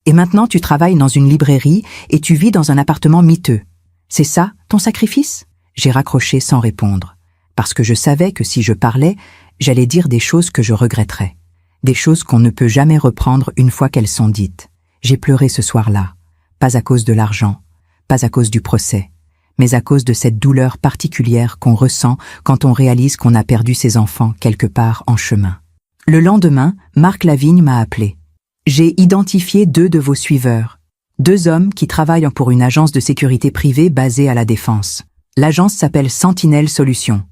Et maintenant tu travailles dans une librairie et tu vis dans un appartement miteux. C'est ça, ton sacrifice? J'ai raccroché sans répondre, parce que je savais que si je parlais, j'allais dire des choses que je regretterais. Des choses qu'on ne peut jamais reprendre une fois qu'elles sont dites. J'ai pleuré ce soir-là, pas à cause de l'argent, pas à cause du procès, mais à cause de cette douleur particulière qu'on ressent quand on réalise qu'on a perdu ses enfants quelque part en chemin. Le lendemain, Marc Lavigne m'a appelé. J'ai identifié 2 de vos suiveurs, 2 hommes qui travaillent pour une agence de sécurité privée basée à la Défense. L'agence s'appelle Sentinelle Solutions.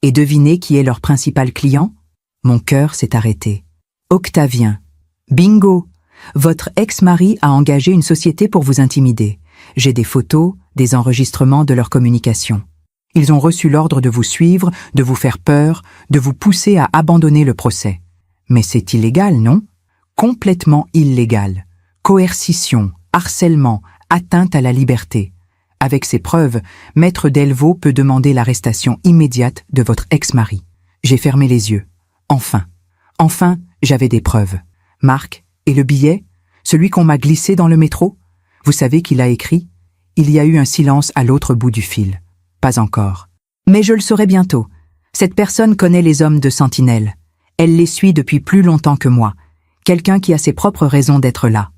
Et devinez qui est leur principal client? Mon cœur s'est arrêté. Octavien. Bingo! Votre ex-mari a engagé une société pour vous intimider. J'ai des photos, des enregistrements de leur communication. Ils ont reçu l'ordre de vous suivre, de vous faire peur, de vous pousser à abandonner le procès. Mais c'est illégal, non? Complètement illégal. Coercition, harcèlement, atteinte à la liberté. Avec ces preuves, Maître Delvaux peut demander l'arrestation immédiate de votre ex-mari. J'ai fermé les yeux. Enfin, j'avais des preuves. Marc, et le billet? Celui qu'on m'a glissé dans le métro? Vous savez qui l'a écrit? Il y a eu un silence à l'autre bout du fil. Pas encore. Mais je le saurai bientôt. Cette personne connaît les hommes de Sentinelle. Elle les suit depuis plus longtemps que moi. Quelqu'un qui a ses propres raisons d'être là.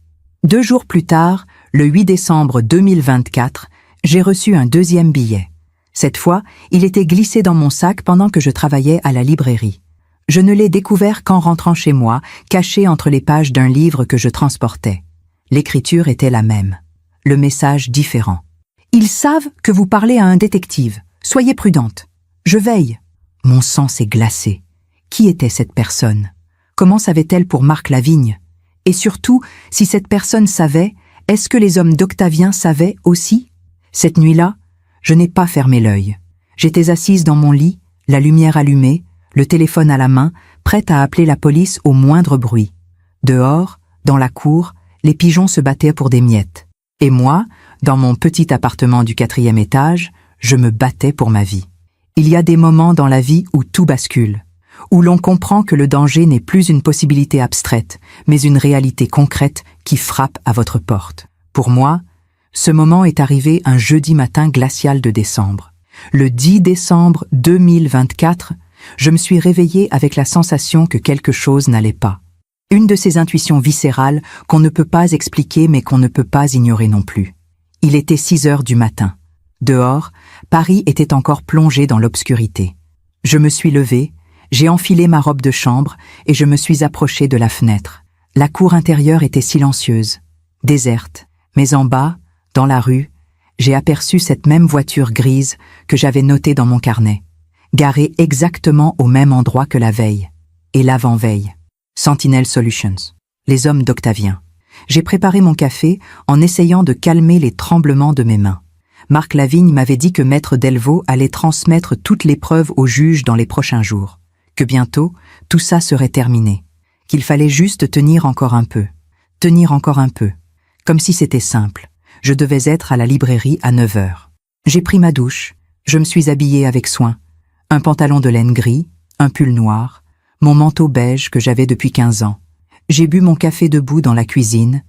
2 jours plus tard, le 8 décembre 2024, j'ai reçu un 2e billet. Cette fois, il était glissé dans mon sac pendant que je travaillais à la librairie. Je ne l'ai découvert qu'en rentrant chez moi, caché entre les pages d'un livre que je transportais. L'écriture était la même. Le message différent. « Ils savent que vous parlez à un détective. Soyez prudente. Je veille. » Mon sang s'est glacé. Qui était cette personne? Comment savait-elle pour Marc Lavigne? Et surtout, si cette personne savait, est-ce que les hommes d'Octavien savaient aussi? Cette nuit-là, je n'ai pas fermé l'œil. J'étais assise dans mon lit, la lumière allumée, le téléphone à la main, prête à appeler la police au moindre bruit. Dehors, dans la cour, les pigeons se battaient pour des miettes. Et moi, dans mon petit appartement du 4e étage, je me battais pour ma vie. Il y a des moments dans la vie où tout bascule, où l'on comprend que le danger n'est plus une possibilité abstraite, mais une réalité concrète qui frappe à votre porte. Pour moi, ce moment est arrivé un jeudi matin glacial de décembre. Le 10 décembre 2024, je me suis réveillée avec la sensation que quelque chose n'allait pas. Une de ces intuitions viscérales qu'on ne peut pas expliquer mais qu'on ne peut pas ignorer non plus. Il était 6 heures du matin. Dehors, Paris était encore plongé dans l'obscurité. Je me suis levée, j'ai enfilé ma robe de chambre et je me suis approchée de la fenêtre. La cour intérieure était silencieuse, déserte, mais en bas, dans la rue, j'ai aperçu cette même voiture grise que j'avais notée dans mon carnet, garée exactement au même endroit que la veille et l'avant-veille. Sentinel Solutions, les hommes d'Octavien. J'ai préparé mon café en essayant de calmer les tremblements de mes mains. Marc Lavigne m'avait dit que Maître Delvaux allait transmettre toutes les preuves au juge dans les prochains jours, que bientôt, tout ça serait terminé, qu'il fallait juste tenir encore un peu, comme si c'était simple. Je devais être à la librairie à 9 heures. J'ai pris ma douche, je me suis habillée avec soin, un pantalon de laine gris, un pull noir, mon manteau beige que j'avais depuis 15 ans. J'ai bu mon café debout dans la cuisine,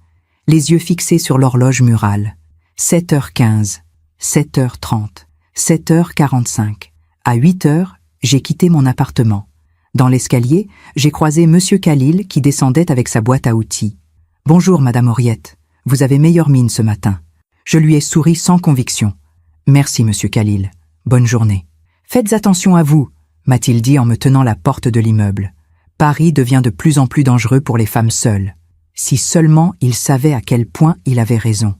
les yeux fixés sur l'horloge murale. 7h15, 7h30, 7h45. À 8 heures, j'ai quitté mon appartement. Dans l'escalier, j'ai croisé Monsieur Khalil qui descendait avec sa boîte à outils. « Bonjour, Madame Henriette, vous avez meilleure mine ce matin. » Je lui ai souri sans conviction. « Merci, Monsieur Khalil. Bonne journée. »« Faites attention à vous, » m'a-t-il dit en me tenant la porte de l'immeuble. « Paris devient de plus en plus dangereux pour les femmes seules. » Si seulement il savait à quel point il avait raison.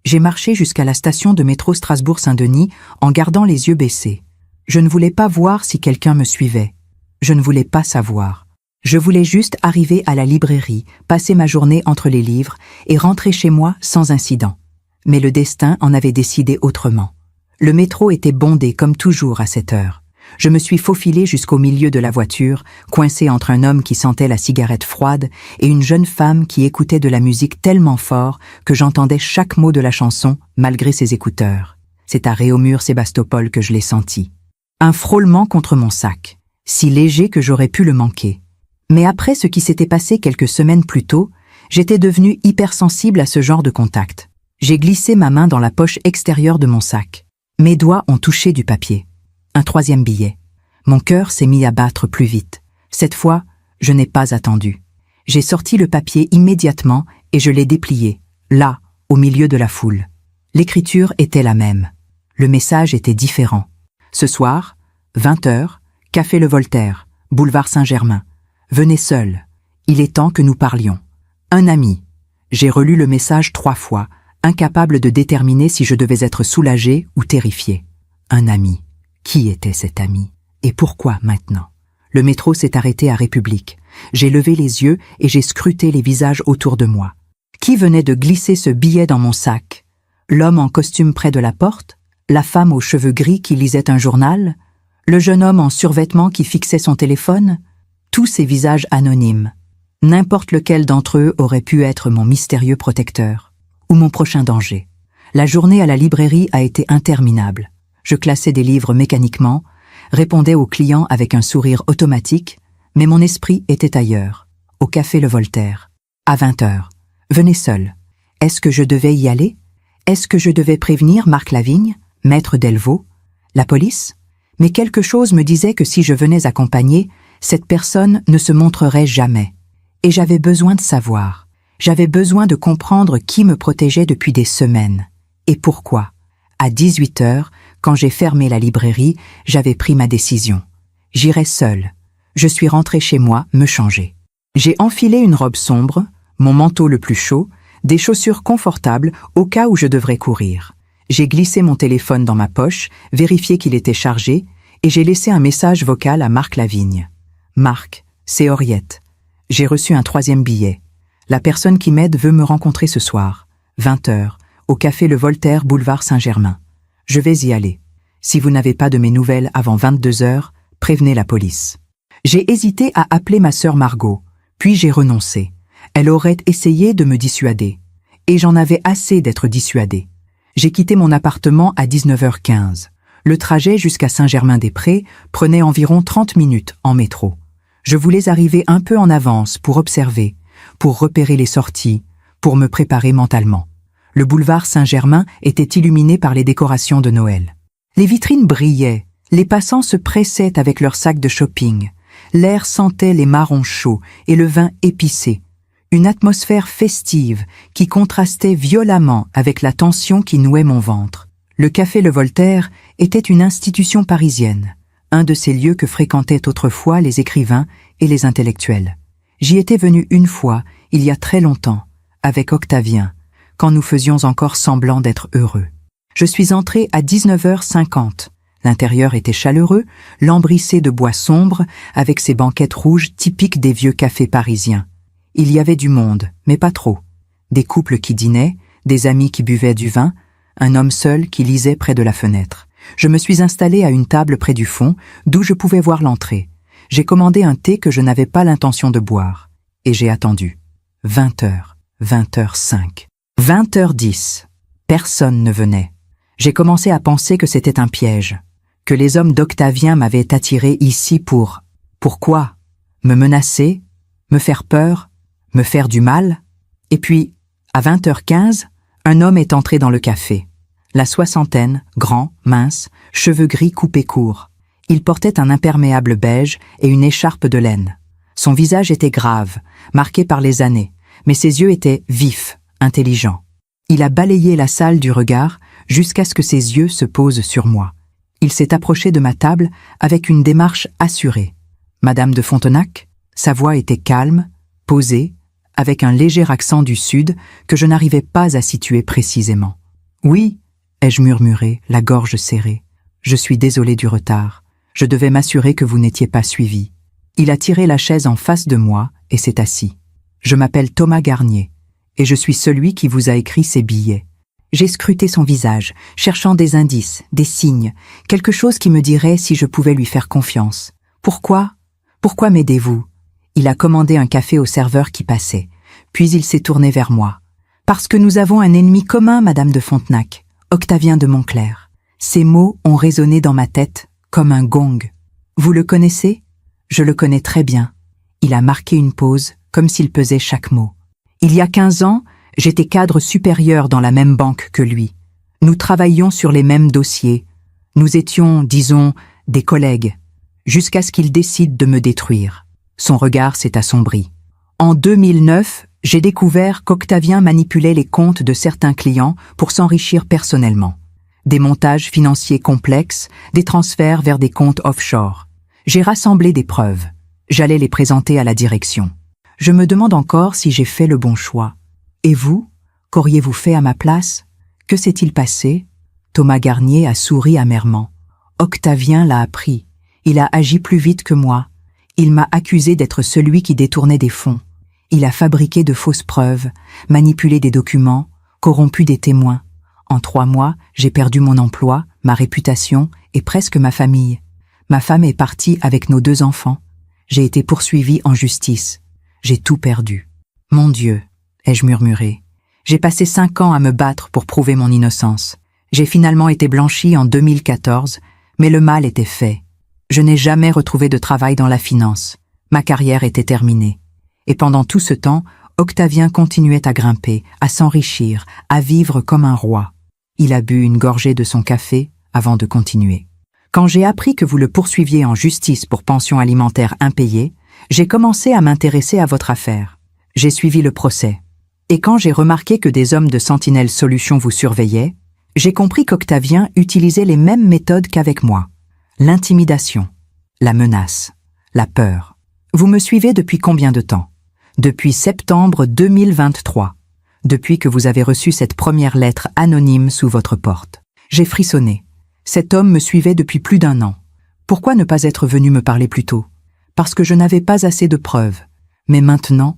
J'ai marché jusqu'à la station de métro Strasbourg-Saint-Denis en gardant les yeux baissés. Je ne voulais pas voir si quelqu'un me suivait. Je ne voulais pas savoir. Je voulais juste arriver à la librairie, passer ma journée entre les livres et rentrer chez moi sans incident. Mais le destin en avait décidé autrement. Le métro était bondé comme toujours à cette heure. Je me suis faufilée jusqu'au milieu de la voiture, coincée entre un homme qui sentait la cigarette froide et une jeune femme qui écoutait de la musique tellement fort que j'entendais chaque mot de la chanson malgré ses écouteurs. C'est à Réaumur-Sébastopol que je l'ai senti. Un frôlement contre mon sac, si léger que j'aurais pu le manquer. Mais après ce qui s'était passé quelques semaines plus tôt, j'étais devenue hypersensible à ce genre de contact. J'ai glissé ma main dans la poche extérieure de mon sac. Mes doigts ont touché du papier. Un 3e billet. Mon cœur s'est mis à battre plus vite. Cette fois, je n'ai pas attendu. J'ai sorti le papier immédiatement et je l'ai déplié, là, au milieu de la foule. L'écriture était la même. Le message était différent. Ce soir, 20h, Café Le Voltaire, boulevard Saint-Germain. Venez seul. Il est temps que nous parlions. Un ami. J'ai relu le message 3 fois, incapable de déterminer si je devais être soulagée ou terrifiée. Un ami. Qui était cet ami? Et pourquoi maintenant? Le métro s'est arrêté à République. J'ai levé les yeux et j'ai scruté les visages autour de moi. Qui venait de glisser ce billet dans mon sac? L'homme en costume près de la porte? La femme aux cheveux gris qui lisait un journal? Le jeune homme en survêtement qui fixait son téléphone? Tous ces visages anonymes. N'importe lequel d'entre eux aurait pu être mon mystérieux protecteur. Ou mon prochain danger. La journée à la librairie a été interminable. Je classais des livres mécaniquement, répondais aux clients avec un sourire automatique, mais mon esprit était ailleurs, au Café Le Voltaire. À 20h. Venez seul. Est-ce que je devais y aller? Est-ce que je devais prévenir Marc Lavigne, Maître Delvaux, la police? Mais quelque chose me disait que si je venais accompagner, cette personne ne se montrerait jamais. Et j'avais besoin de savoir. J'avais besoin de comprendre qui me protégeait depuis des semaines. Et pourquoi? À 18h, quand j'ai fermé la librairie, j'avais pris ma décision. J'irai seule. Je suis rentrée chez moi me changer. J'ai enfilé une robe sombre, mon manteau le plus chaud, des chaussures confortables au cas où je devrais courir. J'ai glissé mon téléphone dans ma poche, vérifié qu'il était chargé, et j'ai laissé un message vocal à Marc Lavigne. « Marc, c'est Henriette. J'ai reçu un 3e billet. La personne qui m'aide veut me rencontrer ce soir, 20 heures, au café Le Voltaire, boulevard Saint-Germain. Je vais y aller. Si vous n'avez pas de mes nouvelles avant 22 heures, prévenez la police. J'ai hésité à appeler ma sœur Margot, puis j'ai renoncé. Elle aurait essayé de me dissuader. Et j'en avais assez d'être dissuadée. J'ai quitté mon appartement à 19h15. Le trajet jusqu'à Saint-Germain-des-Prés prenait environ 30 minutes en métro. Je voulais arriver un peu en avance pour observer, pour repérer les sorties, pour me préparer mentalement. Le boulevard Saint-Germain était illuminé par les décorations de Noël. Les vitrines brillaient, les passants se pressaient avec leurs sacs de shopping. L'air sentait les marrons chauds et le vin épicé. Une atmosphère festive qui contrastait violemment avec la tension qui nouait mon ventre. Le café Le Voltaire était une institution parisienne, un de ces lieux que fréquentaient autrefois les écrivains et les intellectuels. J'y étais venu une fois, il y a très longtemps, avec Octavien, quand nous faisions encore semblant d'être heureux. Je suis entré à 19h50. L'intérieur était chaleureux, lambrissé de bois sombre, avec ses banquettes rouges typiques des vieux cafés parisiens. Il y avait du monde, mais pas trop. Des couples qui dînaient, des amis qui buvaient du vin, un homme seul qui lisait près de la fenêtre. Je me suis installé à une table près du fond, d'où je pouvais voir l'entrée. J'ai commandé un thé que je n'avais pas l'intention de boire. Et j'ai attendu. 20h, 20h05, 20h10. Personne ne venait. J'ai commencé à penser que c'était un piège, que les hommes d'Octavien m'avaient attiré ici pour... Pourquoi? Me menacer? Me faire peur? Me faire du mal? Et puis, à 20h15, un homme est entré dans le café. La soixantaine, grand, mince, cheveux gris coupés courts. Il portait un imperméable beige et une écharpe de laine. Son visage était grave, marqué par les années, mais ses yeux étaient vifs, intelligents. Il a balayé la salle du regard jusqu'à ce que ses yeux se posent sur moi. Il s'est approché de ma table avec une démarche assurée. Madame de Fontenac? Sa voix était calme, posée, avec un léger accent du Sud que je n'arrivais pas à situer précisément. « Oui » ai-je murmuré, la gorge serrée. « Je suis désolé du retard. Je devais m'assurer que vous n'étiez pas suivi. » Il a tiré la chaise en face de moi et s'est assis. « Je m'appelle Thomas Garnier, et je suis celui qui vous a écrit ces billets. » J'ai scruté son visage, cherchant des indices, des signes, quelque chose qui me dirait si je pouvais lui faire confiance. « Pourquoi? Pourquoi m'aidez-vous » Il a commandé un café au serveur qui passait, puis il s'est tourné vers moi. « Parce que nous avons un ennemi commun, Madame de Fontenac, Octavien de Montclair. » Ces mots ont résonné dans ma tête comme un gong. « Vous le connaissez ? » Je le connais très bien. Il a marqué une pause, comme s'il pesait chaque mot. Il y a 15 ans, j'étais cadre supérieur dans la même banque que lui. Nous travaillions sur les mêmes dossiers. Nous étions, disons, des collègues, jusqu'à ce qu'il décide de me détruire. Son regard s'est assombri. En 2009, j'ai découvert qu'Octavien manipulait les comptes de certains clients pour s'enrichir personnellement. Des montages financiers complexes, des transferts vers des comptes offshore. J'ai rassemblé des preuves. J'allais les présenter à la direction. Je me demande encore si j'ai fait le bon choix. Et vous, qu'auriez-vous fait à ma place? Que s'est-il passé? Thomas Garnier a souri amèrement. Octavien l'a appris. Il a agi plus vite que moi. Il m'a accusé d'être celui qui détournait des fonds. Il a fabriqué de fausses preuves, manipulé des documents, corrompu des témoins. En 3 mois, j'ai perdu mon emploi, ma réputation et presque ma famille. Ma femme est partie avec nos 2 enfants. J'ai été poursuivi en justice. J'ai tout perdu. Mon Dieu, ai-je murmuré. J'ai passé 5 ans à me battre pour prouver mon innocence. J'ai finalement été blanchi en 2014, mais le mal était fait. Je n'ai jamais retrouvé de travail dans la finance. Ma carrière était terminée. Et pendant tout ce temps, Octavien continuait à grimper, à s'enrichir, à vivre comme un roi. Il a bu une gorgée de son café avant de continuer. Quand j'ai appris que vous le poursuiviez en justice pour pension alimentaire impayée, j'ai commencé à m'intéresser à votre affaire. J'ai suivi le procès. Et quand j'ai remarqué que des hommes de Sentinelle Solutions vous surveillaient, j'ai compris qu'Octavien utilisait les mêmes méthodes qu'avec moi. L'intimidation, la menace, la peur. Vous me suivez depuis combien de temps? Depuis septembre 2023, depuis que vous avez reçu cette première lettre anonyme sous votre porte. J'ai frissonné. Cet homme me suivait depuis plus d'1 an. Pourquoi ne pas être venu me parler plus tôt? Parce que je n'avais pas assez de preuves. Mais maintenant,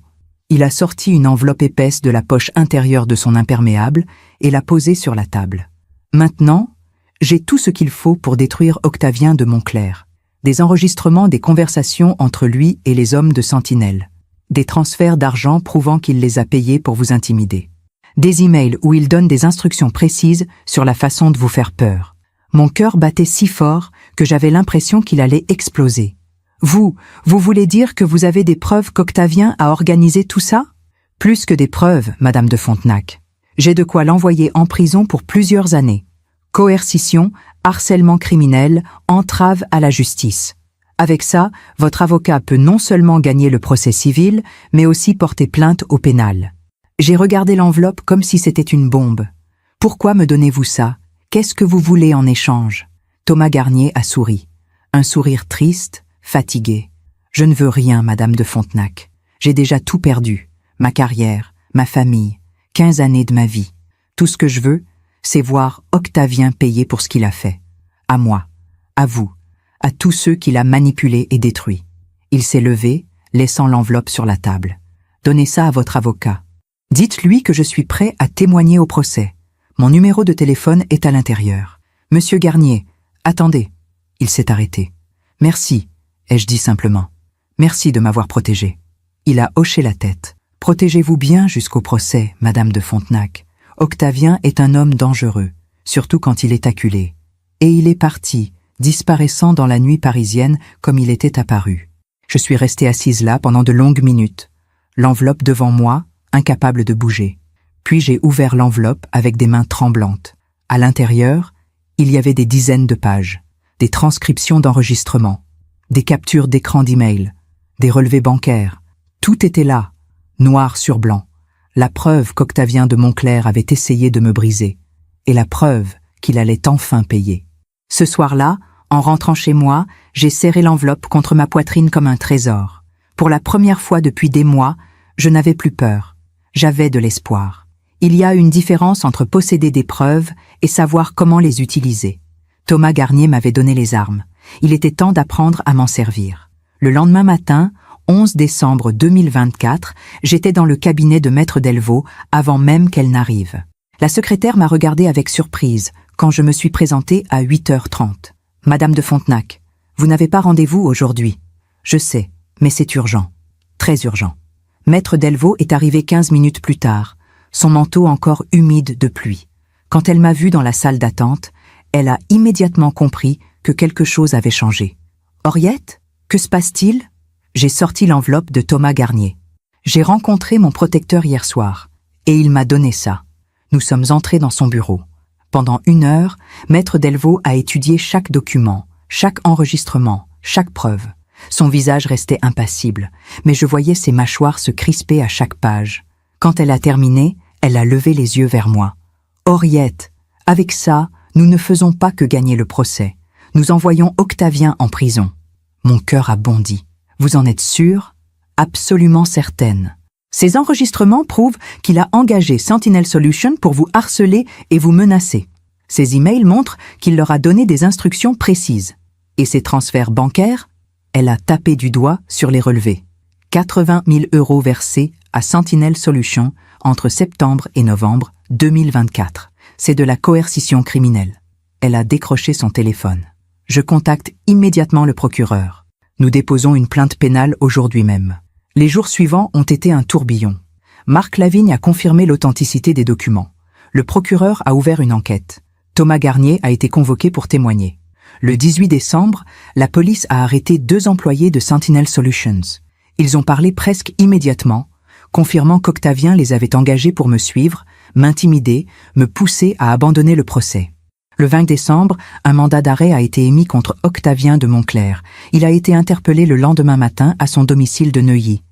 Il a sorti une enveloppe épaisse de la poche intérieure de son imperméable et l'a posée sur la table. Maintenant, j'ai tout ce qu'il faut pour détruire Octavien de Montclair. Des enregistrements des conversations entre lui et les hommes de Sentinelle. Des transferts d'argent prouvant qu'il les a payés pour vous intimider. Des emails où il donne des instructions précises sur la façon de vous faire peur. Mon cœur battait si fort que j'avais l'impression qu'il allait exploser. Vous voulez dire que vous avez des preuves qu'Octavien a organisé tout ça? Plus que des preuves, Madame de Fontenac. J'ai de quoi l'envoyer en prison pour plusieurs années. Coercition, harcèlement criminel, entrave à la justice. Avec ça, votre avocat peut non seulement gagner le procès civil, mais aussi porter plainte au pénal. J'ai regardé l'enveloppe comme si c'était une bombe. Pourquoi me donnez-vous ça? Qu'est-ce que vous voulez en échange? Thomas Garnier a souri. Un sourire triste, fatigué. Je ne veux rien, Madame de Fontenac. J'ai déjà tout perdu. Ma carrière, ma famille, 15 années de ma vie. Tout ce que je veux, c'est voir Octavien payer pour ce qu'il a fait. À moi, à vous, à tous ceux qu'il a manipulés et détruits. Il s'est levé, laissant l'enveloppe sur la table. Donnez ça à votre avocat. Dites-lui que je suis prêt à témoigner au procès. Mon numéro de téléphone est à l'intérieur. Monsieur Garnier, attendez. Il s'est arrêté. Merci, ai-je dit simplement. Merci de m'avoir protégé. Il a hoché la tête. Protégez-vous bien jusqu'au procès, Madame de Fontenac. Octavien est un homme dangereux, surtout quand il est acculé. Et il est parti, disparaissant dans la nuit parisienne comme il était apparu. Je suis restée assise là pendant de longues minutes, l'enveloppe devant moi, incapable de bouger. Puis j'ai ouvert l'enveloppe avec des mains tremblantes. À l'intérieur, il y avait des dizaines de pages, des transcriptions d'enregistrements, des captures d'écran d'email, des relevés bancaires. Tout était là, noir sur blanc. La preuve qu'Octavien de Montclair avait essayé de me briser, et la preuve qu'il allait enfin payer. Ce soir-là, en rentrant chez moi, j'ai serré l'enveloppe contre ma poitrine comme un trésor. Pour la première fois depuis des mois, je n'avais plus peur. J'avais de l'espoir. Il y a une différence entre posséder des preuves et savoir comment les utiliser. Thomas Garnier m'avait donné les armes. Il était temps d'apprendre à m'en servir. Le lendemain matin, 11 décembre 2024, j'étais dans le cabinet de Maître Delvaux avant même qu'elle n'arrive. La secrétaire m'a regardé avec surprise quand je me suis présentée à 8h30. « Madame de Fontenac, vous n'avez pas rendez-vous aujourd'hui. Je sais, mais c'est urgent. Très urgent. » Maître Delvaux est arrivé 15 minutes plus tard, son manteau encore humide de pluie. Quand elle m'a vue dans la salle d'attente, elle a immédiatement compris que quelque chose avait changé. « Henriette, que se passe-t-il » J'ai sorti l'enveloppe de Thomas Garnier. J'ai rencontré mon protecteur hier soir, et il m'a donné ça. Nous sommes entrés dans son bureau. Pendant 1 heure, Maître Delvaux a étudié chaque document, chaque enregistrement, chaque preuve. Son visage restait impassible, mais je voyais ses mâchoires se crisper à chaque page. Quand elle a terminé, elle a levé les yeux vers moi. « Henriette, avec ça, nous ne faisons pas que gagner le procès. Nous envoyons Octavien en prison. » Mon cœur a bondi. « Vous en êtes sûre ? » Absolument certaine. Ces enregistrements prouvent qu'il a engagé Sentinel Solutions pour vous harceler et vous menacer. Ces emails montrent qu'il leur a donné des instructions précises. Et ces transferts bancaires, elle a tapé du doigt sur les relevés. 80 000 € versés à Sentinel Solutions entre septembre et novembre 2024. C'est de la coercition criminelle. Elle a décroché son téléphone. Je contacte immédiatement le procureur. Nous déposons une plainte pénale aujourd'hui même. Les jours suivants ont été un tourbillon. Marc Lavigne a confirmé l'authenticité des documents. Le procureur a ouvert une enquête. Thomas Garnier a été convoqué pour témoigner. Le 18 décembre, la police a arrêté 2 employés de Sentinel Solutions. Ils ont parlé presque immédiatement, confirmant qu'Octavien les avait engagés pour me suivre, m'intimider, me pousser à abandonner le procès. Le 20 décembre, un mandat d'arrêt a été émis contre Octavien de Montclair. Il a été interpellé le lendemain matin à son domicile de Neuilly.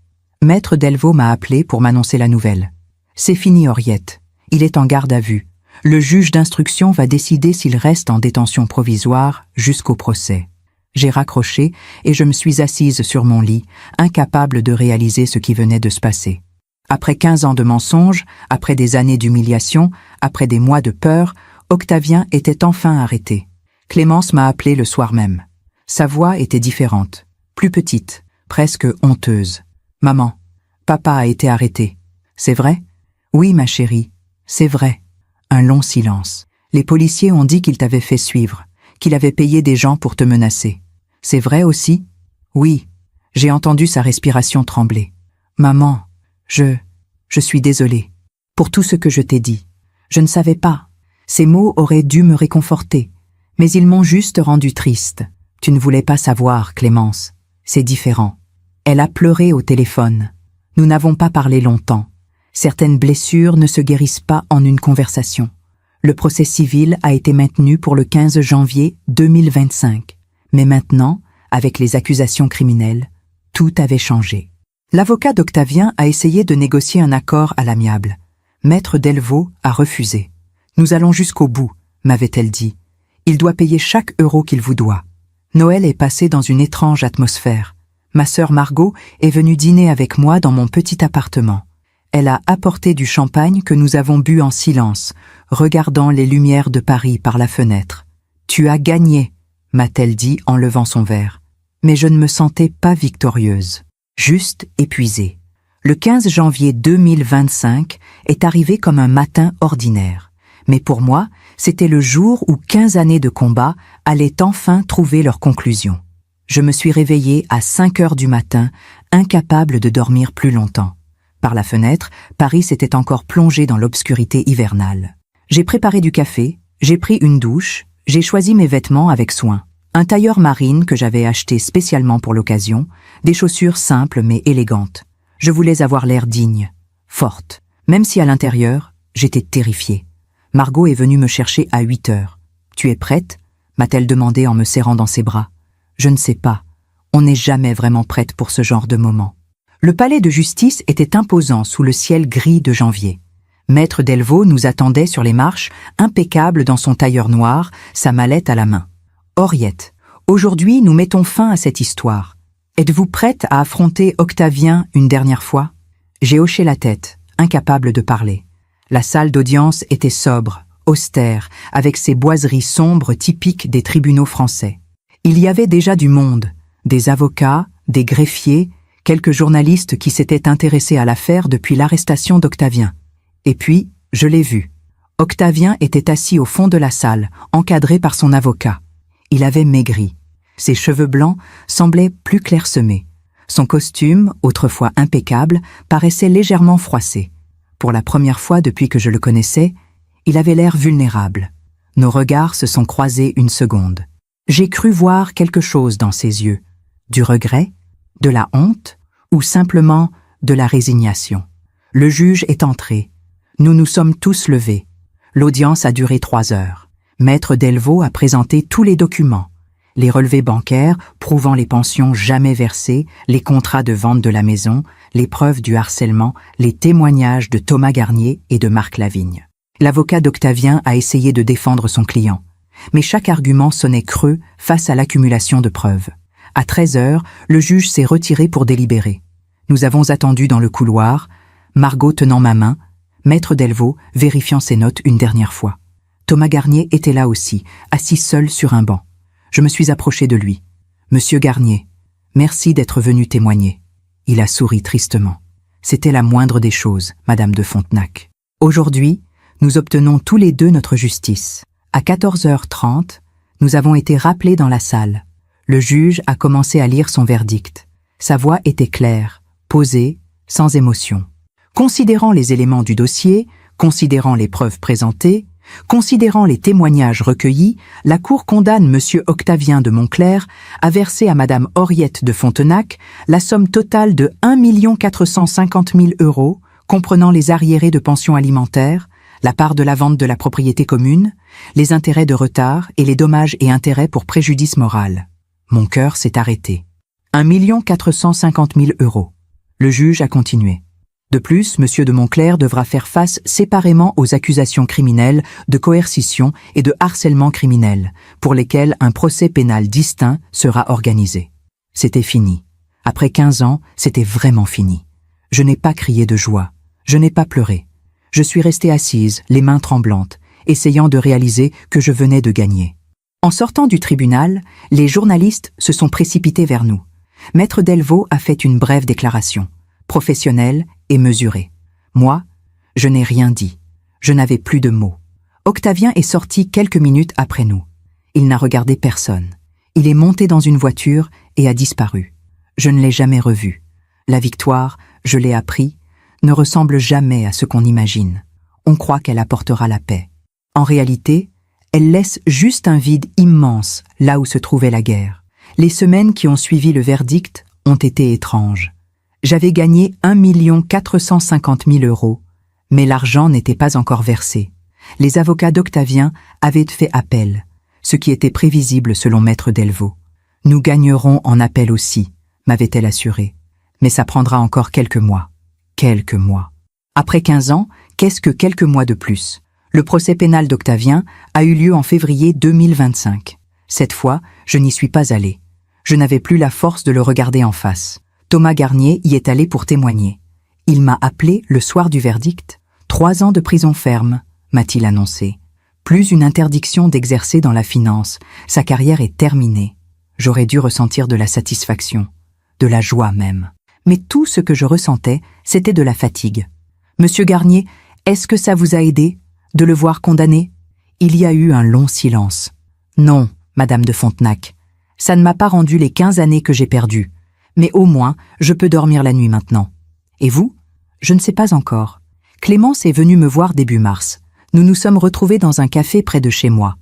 Maître Delvaux m'a appelé pour m'annoncer la nouvelle. « C'est fini, Henriette. Il est en garde à vue. Le juge d'instruction va décider s'il reste en détention provisoire jusqu'au procès. » J'ai raccroché et je me suis assise sur mon lit, incapable de réaliser ce qui venait de se passer. Après 15 ans de mensonges, après des années d'humiliation, après des mois de peur, Octavien était enfin arrêté. Clémence m'a appelé le soir même. Sa voix était différente, plus petite, presque honteuse. « Maman, Papa a été arrêté. C'est vrai? Oui, ma chérie, c'est vrai. Un long silence. Les policiers ont dit qu'il t'avait fait suivre, qu'il avait payé des gens pour te menacer. C'est vrai aussi? Oui. J'ai entendu sa respiration trembler. Maman, je suis désolée. Pour tout ce que je t'ai dit. Je ne savais pas. Ces mots auraient dû me réconforter. Mais ils m'ont juste rendu triste. Tu ne voulais pas savoir, Clémence. C'est différent. Elle a pleuré au téléphone. Nous n'avons pas parlé longtemps. Certaines blessures ne se guérissent pas en une conversation. Le procès civil a été maintenu pour le 15 janvier 2025. Mais maintenant, avec les accusations criminelles, tout avait changé. L'avocat d'Octavien a essayé de négocier un accord à l'amiable. Maître Delvaux a refusé. « Nous allons jusqu'au bout », m'avait-elle dit. « Il doit payer chaque euro qu'il vous doit. » Noël est passé dans une étrange atmosphère. Ma sœur Margot est venue dîner avec moi dans mon petit appartement. Elle a apporté du champagne que nous avons bu en silence, regardant les lumières de Paris par la fenêtre. « Tu as gagné », m'a-t-elle dit en levant son verre. Mais je ne me sentais pas victorieuse, juste épuisée. Le 15 janvier 2025 est arrivé comme un matin ordinaire. Mais pour moi, c'était le jour où 15 années de combat allaient enfin trouver leur conclusion. Je me suis réveillée à 5 heures du matin, incapable de dormir plus longtemps. Par la fenêtre, Paris s'était encore plongé dans l'obscurité hivernale. J'ai préparé du café, j'ai pris une douche, j'ai choisi mes vêtements avec soin. Un tailleur marine que j'avais acheté spécialement pour l'occasion, des chaussures simples mais élégantes. Je voulais avoir l'air digne, forte, même si à l'intérieur, j'étais terrifiée. Margot est venue me chercher à 8 heures. « Tu es prête ?» m'a-t-elle demandé en me serrant dans ses bras. Je ne sais pas. On n'est jamais vraiment prête pour ce genre de moment. Le palais de justice était imposant sous le ciel gris de janvier. Maître Delvaux nous attendait sur les marches, impeccable dans son tailleur noir, sa mallette à la main. « Henriette, aujourd'hui nous mettons fin à cette histoire. Êtes-vous prête à affronter Octavien une dernière fois ?» J'ai hoché la tête, incapable de parler. La salle d'audience était sobre, austère, avec ses boiseries sombres typiques des tribunaux français. Il y avait déjà du monde, des avocats, des greffiers, quelques journalistes qui s'étaient intéressés à l'affaire depuis l'arrestation d'Octavien. Et puis, je l'ai vu. Octavien était assis au fond de la salle, encadré par son avocat. Il avait maigri. Ses cheveux blancs semblaient plus clairsemés. Son costume, autrefois impeccable, paraissait légèrement froissé. Pour la première fois depuis que je le connaissais, il avait l'air vulnérable. Nos regards se sont croisés une seconde. J'ai cru voir quelque chose dans ses yeux. Du regret, de la honte ou simplement de la résignation. Le juge est entré. Nous nous sommes tous levés. L'audience a duré 3 heures. Maître Delvaux a présenté tous les documents. Les relevés bancaires prouvant les pensions jamais versées, les contrats de vente de la maison, les preuves du harcèlement, les témoignages de Thomas Garnier et de Marc Lavigne. L'avocat d'Octavien a essayé de défendre son client. Mais chaque argument sonnait creux face à l'accumulation de preuves. À 13 heures, le juge s'est retiré pour délibérer. Nous avons attendu dans le couloir, Margot tenant ma main, Maître Delvaux vérifiant ses notes une dernière fois. Thomas Garnier était là aussi, assis seul sur un banc. Je me suis approché de lui. « Monsieur Garnier, merci d'être venu témoigner. » Il a souri tristement. C'était la moindre des choses, Madame de Fontenac. Aujourd'hui, nous obtenons tous les deux notre justice. À 14h30, nous avons été rappelés dans la salle. Le juge a commencé à lire son verdict. Sa voix était claire, posée, sans émotion. Considérant les éléments du dossier, considérant les preuves présentées, considérant les témoignages recueillis, la Cour condamne M. Octavien de Montclerc à verser à Mme Henriette de Fontenac la somme totale de 1 450 000 €, comprenant les arriérés de pension alimentaire, la part de la vente de la propriété commune, les intérêts de retard et les dommages et intérêts pour préjudice moral. Mon cœur s'est arrêté. 1 450 000 €. Le juge a continué. De plus, M. de Montclerc devra faire face séparément aux accusations criminelles de coercition et de harcèlement criminel, pour lesquelles un procès pénal distinct sera organisé. C'était fini. Après 15 ans, c'était vraiment fini. Je n'ai pas crié de joie. Je n'ai pas pleuré. Je suis restée assise, les mains tremblantes, essayant de réaliser que je venais de gagner. En sortant du tribunal, les journalistes se sont précipités vers nous. Maître Delvaux a fait une brève déclaration. professionnelle et mesurée. Moi, je n'ai rien dit. Je n'avais plus de mots. Octavien est sorti quelques minutes après nous. Il n'a regardé personne. Il est monté dans une voiture et a disparu. Je ne l'ai jamais revu. La victoire, je l'ai appris, ne ressemble jamais à ce qu'on imagine. On croit qu'elle apportera la paix. En réalité, elle laisse juste un vide immense là où se trouvait la guerre. Les semaines qui ont suivi le verdict ont été étranges. J'avais gagné 1 450 000 €, mais l'argent n'était pas encore versé. Les avocats d'Octavien avaient fait appel, ce qui était prévisible selon Maître Delvaux. Nous gagnerons en appel aussi, m'avait-elle assuré, mais ça prendra encore quelques mois. Quelques mois. Après 15 ans, qu'est-ce que quelques mois de plus? Le procès pénal d'Octavien a eu lieu en février 2025. Cette fois, je n'y suis pas allé. Je n'avais plus la force de le regarder en face. Thomas Garnier y est allé pour témoigner. Il m'a appelé le soir du verdict. 3 ans de prison ferme, m'a-t-il annoncé. Plus une interdiction d'exercer dans la finance. Sa carrière est terminée. J'aurais dû ressentir de la satisfaction, de la joie même. Mais tout ce que je ressentais, c'était de la fatigue. Monsieur Garnier, est-ce que ça vous a aidé de le voir condamné? Il y a eu un long silence. Non, Madame de Fontenac, ça ne m'a pas rendu les 15 années que j'ai perdues. Mais au moins, je peux dormir la nuit maintenant. Et vous? Je ne sais pas encore. Clémence est venue me voir début mars. Nous nous sommes retrouvés dans un café près de chez moi.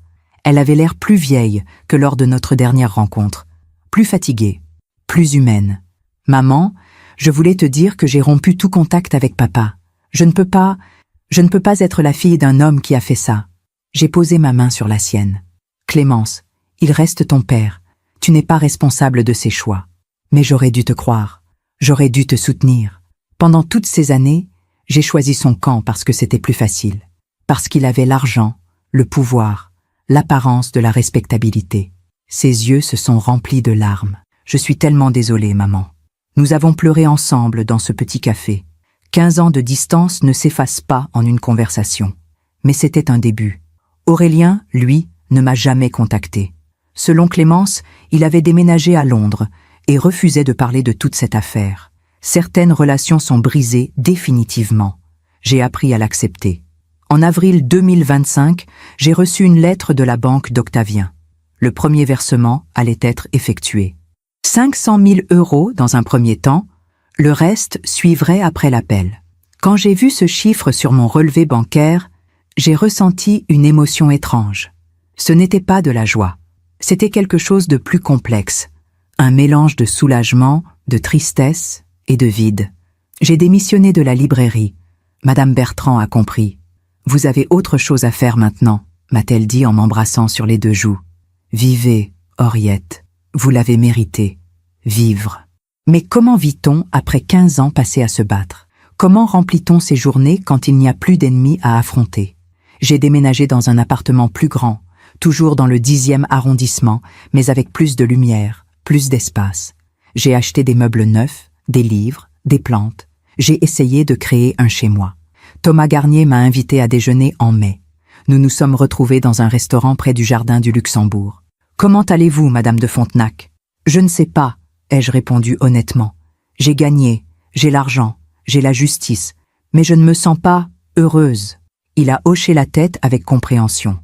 Elle avait l'air plus vieille que lors de notre dernière rencontre. Plus fatiguée, plus humaine. Maman, je voulais te dire que j'ai rompu tout contact avec papa. Je ne peux pas être la fille d'un homme qui a fait ça. J'ai posé ma main sur la sienne. Clémence, il reste ton père. Tu n'es pas responsable de ses choix. Mais j'aurais dû te croire. J'aurais dû te soutenir. Pendant toutes ces années, j'ai choisi son camp parce que c'était plus facile. Parce qu'il avait l'argent, le pouvoir, l'apparence de la respectabilité. Ses yeux se sont remplis de larmes. Je suis tellement désolée, maman. Nous avons pleuré ensemble dans ce petit café. 15 ans de distance ne s'effacent pas en une conversation. Mais c'était un début. Aurélien, lui, ne m'a jamais contacté. Selon Clémence, il avait déménagé à Londres et refusait de parler de toute cette affaire. Certaines relations sont brisées définitivement. J'ai appris à l'accepter. En avril 2025, j'ai reçu une lettre de la banque d'Octavien. Le premier versement allait être effectué. 500 000 € dans un premier temps, le reste suivrait après l'appel. Quand j'ai vu ce chiffre sur mon relevé bancaire, j'ai ressenti une émotion étrange. Ce n'était pas de la joie. C'était quelque chose de plus complexe. Un mélange de soulagement, de tristesse et de vide. J'ai démissionné de la librairie. Madame Bertrand a compris. « Vous avez autre chose à faire maintenant », m'a-t-elle dit en m'embrassant sur les 2 joues. « Vivez, Henriette. Vous l'avez mérité. Vivre. » Mais comment vit-on après 15 ans passés à se battre? Comment remplit-on ses journées quand il n'y a plus d'ennemis à affronter? J'ai déménagé dans un appartement plus grand, toujours dans le 10e arrondissement, mais avec plus de lumière, plus d'espace. J'ai acheté des meubles neufs, des livres, des plantes. J'ai essayé de créer un chez-moi. Thomas Garnier m'a invité à déjeuner en mai. Nous nous sommes retrouvés dans un restaurant près du jardin du Luxembourg. « Comment allez-vous, Madame de Fontenac ?»« Je ne sais pas, » ai-je répondu honnêtement. « J'ai gagné, j'ai l'argent, j'ai la justice, mais je ne me sens pas heureuse. » Il a hoché la tête avec compréhension.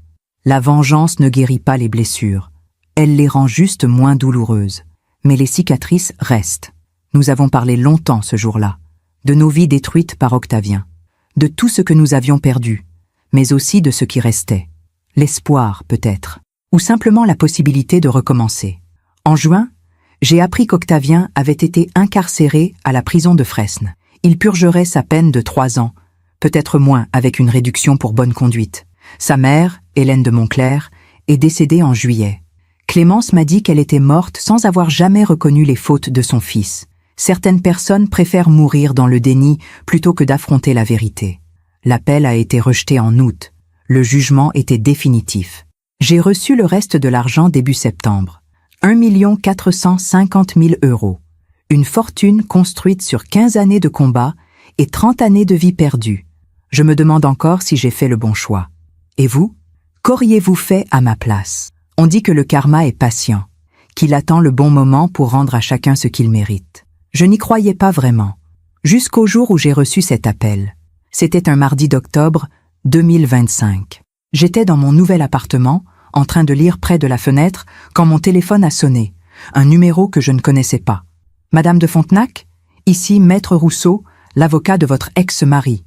La vengeance ne guérit pas les blessures. Elle les rend juste moins douloureuses. Mais les cicatrices restent. Nous avons parlé longtemps ce jour-là, de nos vies détruites par Octavien, de tout ce que nous avions perdu, mais aussi de ce qui restait. L'espoir, peut-être, ou simplement la possibilité de recommencer. En juin, j'ai appris qu'Octavien avait été incarcéré à la prison de Fresnes. Il purgerait sa peine de 3 ans, peut-être moins avec une réduction pour bonne conduite. Sa mère, Hélène de Montclair, est décédée en juillet. Clémence m'a dit qu'elle était morte sans avoir jamais reconnu les fautes de son fils. Certaines personnes préfèrent mourir dans le déni plutôt que d'affronter la vérité. L'appel a été rejeté en août. Le jugement était définitif. J'ai reçu le reste de l'argent début septembre. 1 450 000 €. Une fortune construite sur 15 années de combat et 30 années de vie perdue. Je me demande encore si j'ai fait le bon choix. Et vous? Qu'auriez-vous fait à ma place? On dit que le karma est patient, qu'il attend le bon moment pour rendre à chacun ce qu'il mérite. Je n'y croyais pas vraiment. Jusqu'au jour où j'ai reçu cet appel. C'était un mardi d'octobre 2025. J'étais dans mon nouvel appartement, en train de lire près de la fenêtre, quand mon téléphone a sonné. Un numéro que je ne connaissais pas. Madame de Fontenac? Ici Maître Rousseau, l'avocat de votre ex-mari.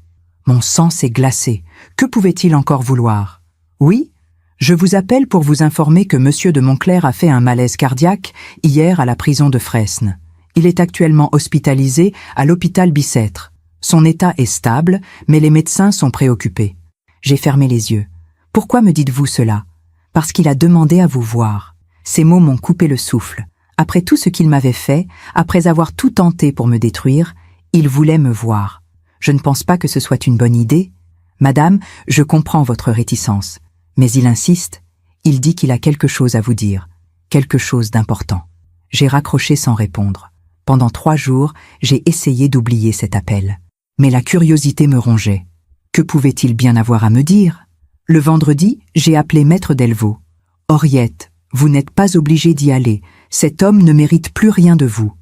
Mon sang s'est glacé. Que pouvait-il encore vouloir? Oui? Je vous appelle pour vous informer que Monsieur de Montclair a fait un malaise cardiaque hier à la prison de Fresnes. Il est actuellement hospitalisé à l'hôpital Bicêtre. Son état est stable, mais les médecins sont préoccupés. J'ai fermé les yeux. Pourquoi me dites-vous cela? Parce qu'il a demandé à vous voir. Ces mots m'ont coupé le souffle. Après tout ce qu'il m'avait fait, après avoir tout tenté pour me détruire, il voulait me voir. Je ne pense pas que ce soit une bonne idée. Madame, je comprends votre réticence. Mais il insiste, il dit qu'il a quelque chose à vous dire, quelque chose d'important. J'ai raccroché sans répondre. Pendant 3 jours, j'ai essayé d'oublier cet appel. Mais la curiosité me rongeait. Que pouvait-il bien avoir à me dire? Le vendredi, j'ai appelé Maître Delvaux. « Henriette, vous n'êtes pas obligée d'y aller. Cet homme ne mérite plus rien de vous. »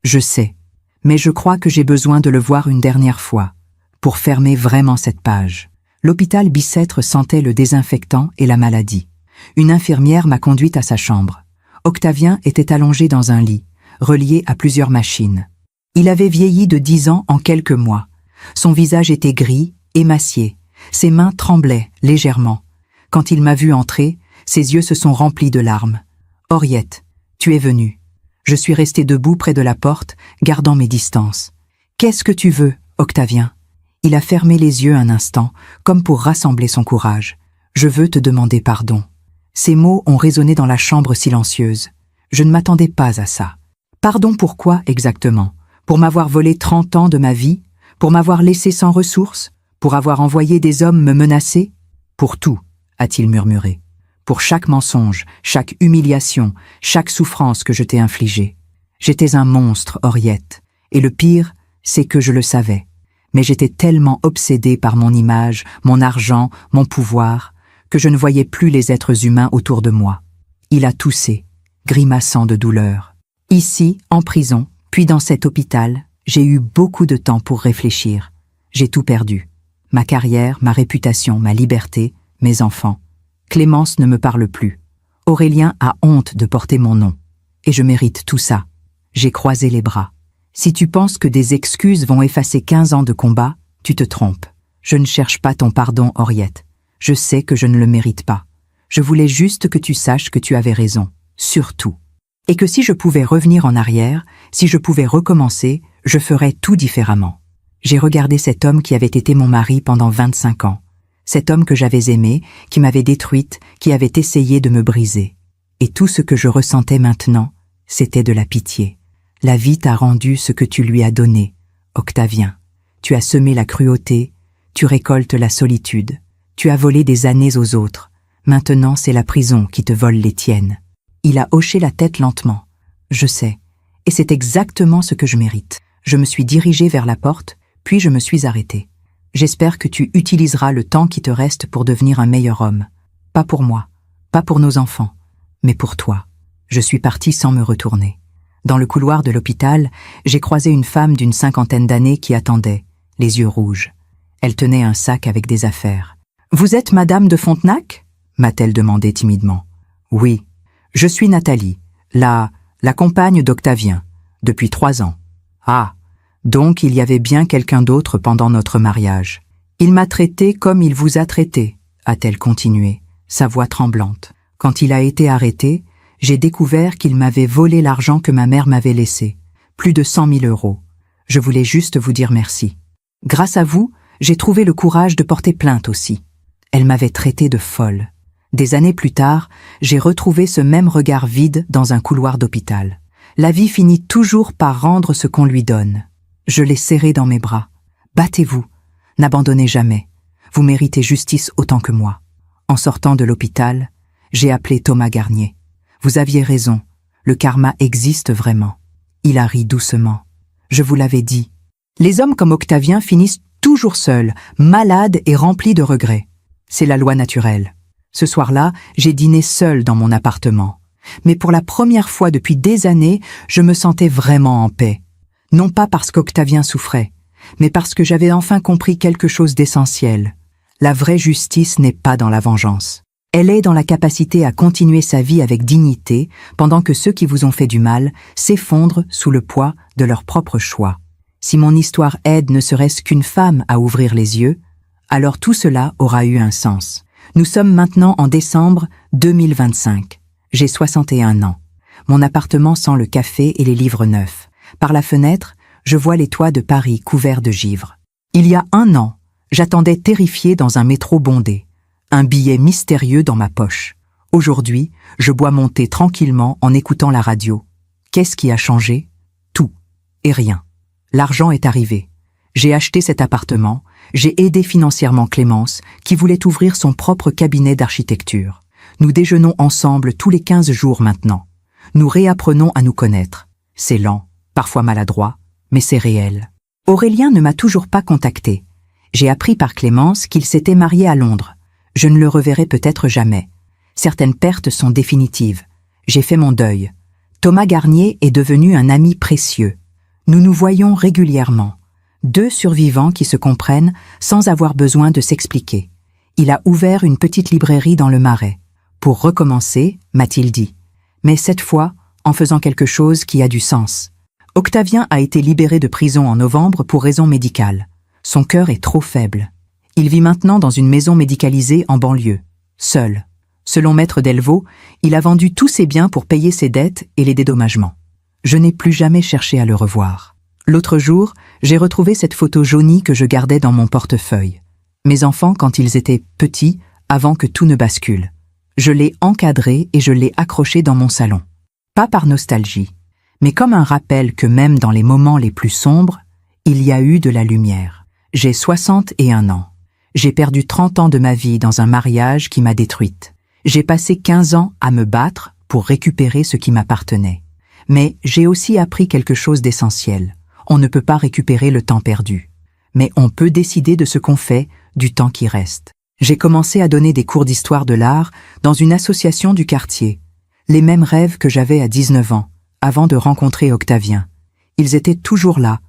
Je sais, mais je crois que j'ai besoin de le voir une dernière fois, pour fermer vraiment cette page. L'hôpital Bicêtre sentait le désinfectant et la maladie. Une infirmière m'a conduite à sa chambre. Octavien était allongé dans un lit, relié à plusieurs machines. Il avait vieilli de 10 ans en quelques mois. Son visage était gris, émacié. Ses mains tremblaient légèrement. Quand il m'a vu entrer, ses yeux se sont remplis de larmes. « Henriette, tu es venue. » Je suis resté debout près de la porte, gardant mes distances. « Qu'est-ce que tu veux, Octavien ?» Il a fermé les yeux un instant, comme pour rassembler son courage. « Je veux te demander pardon. » Ces mots ont résonné dans la chambre silencieuse. Je ne m'attendais pas à ça. Pardon pourquoi exactement? Pour m'avoir volé 30 ans de ma vie? Pour m'avoir laissé sans ressources? Pour avoir envoyé des hommes me menacer? Pour tout, a-t-il murmuré. Pour chaque mensonge, chaque humiliation, chaque souffrance que je t'ai infligée. J'étais un monstre, Henriette. Et le pire, c'est que je le savais. Mais j'étais tellement obsédé par mon image, mon argent, mon pouvoir, que je ne voyais plus les êtres humains autour de moi. Il a toussé, grimaçant de douleur. Ici, en prison, puis dans cet hôpital, j'ai eu beaucoup de temps pour réfléchir. J'ai tout perdu. Ma carrière, ma réputation, ma liberté, mes enfants. Clémence ne me parle plus. Aurélien a honte de porter mon nom. Et je mérite tout ça. J'ai croisé les bras. Si tu penses que des excuses vont effacer 15 ans de combat, tu te trompes. Je ne cherche pas ton pardon, Henriette. Je sais que je ne le mérite pas. Je voulais juste que tu saches que tu avais raison. Surtout. Et que si je pouvais revenir en arrière, si je pouvais recommencer, je ferais tout différemment. J'ai regardé cet homme qui avait été mon mari pendant 25 ans. Cet homme que j'avais aimé, qui m'avait détruite, qui avait essayé de me briser. Et tout ce que je ressentais maintenant, c'était de la pitié. La vie t'a rendu ce que tu lui as donné, Octavien. Tu as semé la cruauté, tu récoltes la solitude. Tu as volé des années aux autres. Maintenant, c'est la prison qui te vole les tiennes. Il a hoché la tête lentement. Je sais. Et c'est exactement ce que je mérite. Je me suis dirigé vers la porte, puis je me suis arrêté. J'espère que tu utiliseras le temps qui te reste pour devenir un meilleur homme. Pas pour moi, pas pour nos enfants, mais pour toi. Je suis parti sans me retourner. Dans le couloir de l'hôpital, j'ai croisé une femme d'une 50aine d'années qui attendait, les yeux rouges. Elle tenait un sac avec des affaires. « Vous êtes Madame de Fontenac ?» m'a-t-elle demandé timidement. « Oui, je suis Nathalie, la compagne d'Octavien, depuis 3 ans. »« Ah, donc il y avait bien quelqu'un d'autre pendant notre mariage. Il m'a traité comme il vous a traité, » a-t-elle continué, sa voix tremblante. « Quand il a été arrêté, j'ai découvert qu'il m'avait volé l'argent que ma mère m'avait laissé, plus de 100 000 €. Je voulais juste vous dire merci. Grâce à vous, j'ai trouvé le courage de porter plainte aussi. » Elle m'avait traité de folle. Des années plus tard, j'ai retrouvé ce même regard vide dans un couloir d'hôpital. La vie finit toujours par rendre ce qu'on lui donne. Je l'ai serré dans mes bras. Battez-vous, n'abandonnez jamais. Vous méritez justice autant que moi. En sortant de l'hôpital, j'ai appelé Thomas Garnier. Vous aviez raison, le karma existe vraiment. Il a ri doucement. Je vous l'avais dit. Les hommes comme Octavien finissent toujours seuls, malades et remplis de regrets. C'est la loi naturelle. Ce soir-là, j'ai dîné seul dans mon appartement. Mais pour la première fois depuis des années, je me sentais vraiment en paix. Non pas parce qu'Octavien souffrait, mais parce que j'avais enfin compris quelque chose d'essentiel. La vraie justice n'est pas dans la vengeance. Elle est dans la capacité à continuer sa vie avec dignité pendant que ceux qui vous ont fait du mal s'effondrent sous le poids de leurs propres choix. Si mon histoire aide ne serait-ce qu'une femme à ouvrir les yeux, alors tout cela aura eu un sens. Nous sommes maintenant en décembre 2025. J'ai 61 ans. Mon appartement sent le café et les livres neufs. Par la fenêtre, je vois les toits de Paris couverts de givre. Il y a 1 an, j'attendais terrifié dans un métro bondé. Un billet mystérieux dans ma poche. Aujourd'hui, je bois mon thé tranquillement en écoutant la radio. Qu'est-ce qui a changé? Tout. Et rien. L'argent est arrivé. J'ai acheté cet appartement, j'ai aidé financièrement Clémence, qui voulait ouvrir son propre cabinet d'architecture. Nous déjeunons ensemble tous les 15 jours maintenant. Nous réapprenons à nous connaître. C'est lent, parfois maladroit, mais c'est réel. Aurélien ne m'a toujours pas contacté. J'ai appris par Clémence qu'il s'était marié à Londres. Je ne le reverrai peut-être jamais. Certaines pertes sont définitives. J'ai fait mon deuil. Thomas Garnier est devenu un ami précieux. Nous nous voyons régulièrement. 2 survivants qui se comprennent sans avoir besoin de s'expliquer. Il a ouvert une petite librairie dans le Marais. Pour recommencer, m'a-t-il dit. Mais cette fois, en faisant quelque chose qui a du sens. Octavien a été libéré de prison en novembre pour raison médicale. Son cœur est trop faible. Il vit maintenant dans une maison médicalisée en banlieue, seul. Selon Maître Delvaux, il a vendu tous ses biens pour payer ses dettes et les dédommagements. Je n'ai plus jamais cherché à le revoir. L'autre jour, j'ai retrouvé cette photo jaunie que je gardais dans mon portefeuille. Mes enfants quand ils étaient petits, avant que tout ne bascule. Je l'ai encadrée et je l'ai accrochée dans mon salon. Pas par nostalgie, mais comme un rappel que même dans les moments les plus sombres, il y a eu de la lumière. J'ai 61 ans. J'ai perdu 30 ans de ma vie dans un mariage qui m'a détruite. J'ai passé 15 ans à me battre pour récupérer ce qui m'appartenait. Mais j'ai aussi appris quelque chose d'essentiel. On ne peut pas récupérer le temps perdu. Mais on peut décider de ce qu'on fait du temps qui reste. J'ai commencé à donner des cours d'histoire de l'art dans une association du quartier. Les mêmes rêves que j'avais à 19 ans, avant de rencontrer Octavien. Ils étaient toujours là,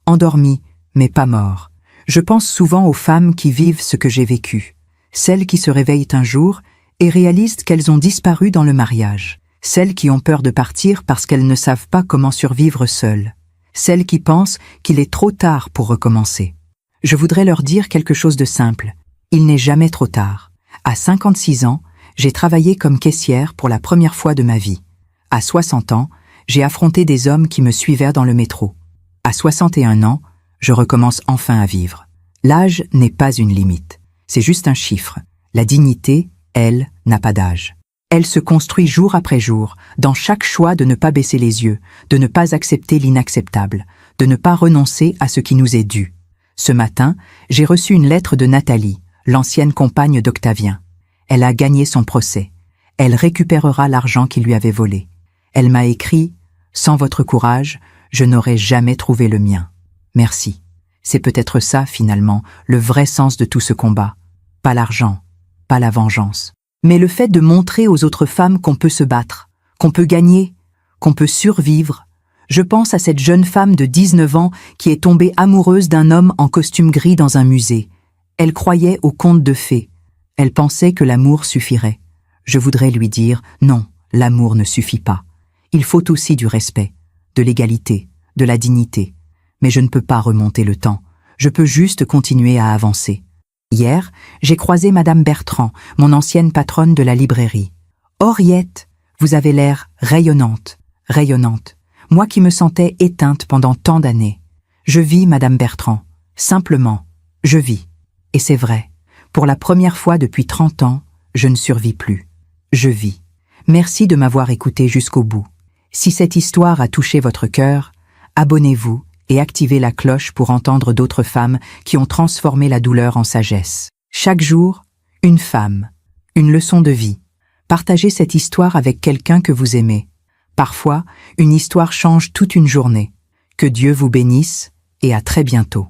endormis, mais pas morts. Je pense souvent aux femmes qui vivent ce que j'ai vécu, celles qui se réveillent un jour et réalisent qu'elles ont disparu dans le mariage, celles qui ont peur de partir parce qu'elles ne savent pas comment survivre seules, celles qui pensent qu'il est trop tard pour recommencer. Je voudrais leur dire quelque chose de simple, il n'est jamais trop tard. À 56 ans, j'ai travaillé comme caissière pour la première fois de ma vie. À 60 ans, j'ai affronté des hommes qui me suivaient dans le métro. À 61 ans, je recommence enfin à vivre. L'âge n'est pas une limite, c'est juste un chiffre. La dignité, elle, n'a pas d'âge. Elle se construit jour après jour, dans chaque choix de ne pas baisser les yeux, de ne pas accepter l'inacceptable, de ne pas renoncer à ce qui nous est dû. Ce matin, j'ai reçu une lettre de Nathalie, l'ancienne compagne d'Octavien. Elle a gagné son procès. Elle récupérera l'argent qu'il lui avait volé. Elle m'a écrit « Sans votre courage, je n'aurais jamais trouvé le mien. Merci. » C'est peut-être ça, finalement, le vrai sens de tout ce combat. Pas l'argent, pas la vengeance, mais le fait de montrer aux autres femmes qu'on peut se battre, qu'on peut gagner, qu'on peut survivre. Je pense à cette jeune femme de 19 ans qui est tombée amoureuse d'un homme en costume gris dans un musée. Elle croyait aux contes de fées. Elle pensait que l'amour suffirait. Je voudrais lui dire « Non, l'amour ne suffit pas. Il faut aussi du respect, de l'égalité, de la dignité. Mais je ne peux pas remonter le temps. Je peux juste continuer à avancer. » Hier, j'ai croisé Madame Bertrand, mon ancienne patronne de la librairie. « Henriette, vous avez l'air rayonnante, rayonnante. Moi qui me sentais éteinte pendant tant d'années. Je vis, Madame Bertrand. Simplement, je vis. Et c'est vrai. Pour la première fois depuis 30 ans, je ne survis plus. Je vis. Merci de m'avoir écouté jusqu'au bout. Si cette histoire a touché votre cœur, abonnez-vous et activez la cloche pour entendre d'autres femmes qui ont transformé la douleur en sagesse. Chaque jour, une femme, une leçon de vie. Partagez cette histoire avec quelqu'un que vous aimez. Parfois, une histoire change toute une journée. Que Dieu vous bénisse et à très bientôt.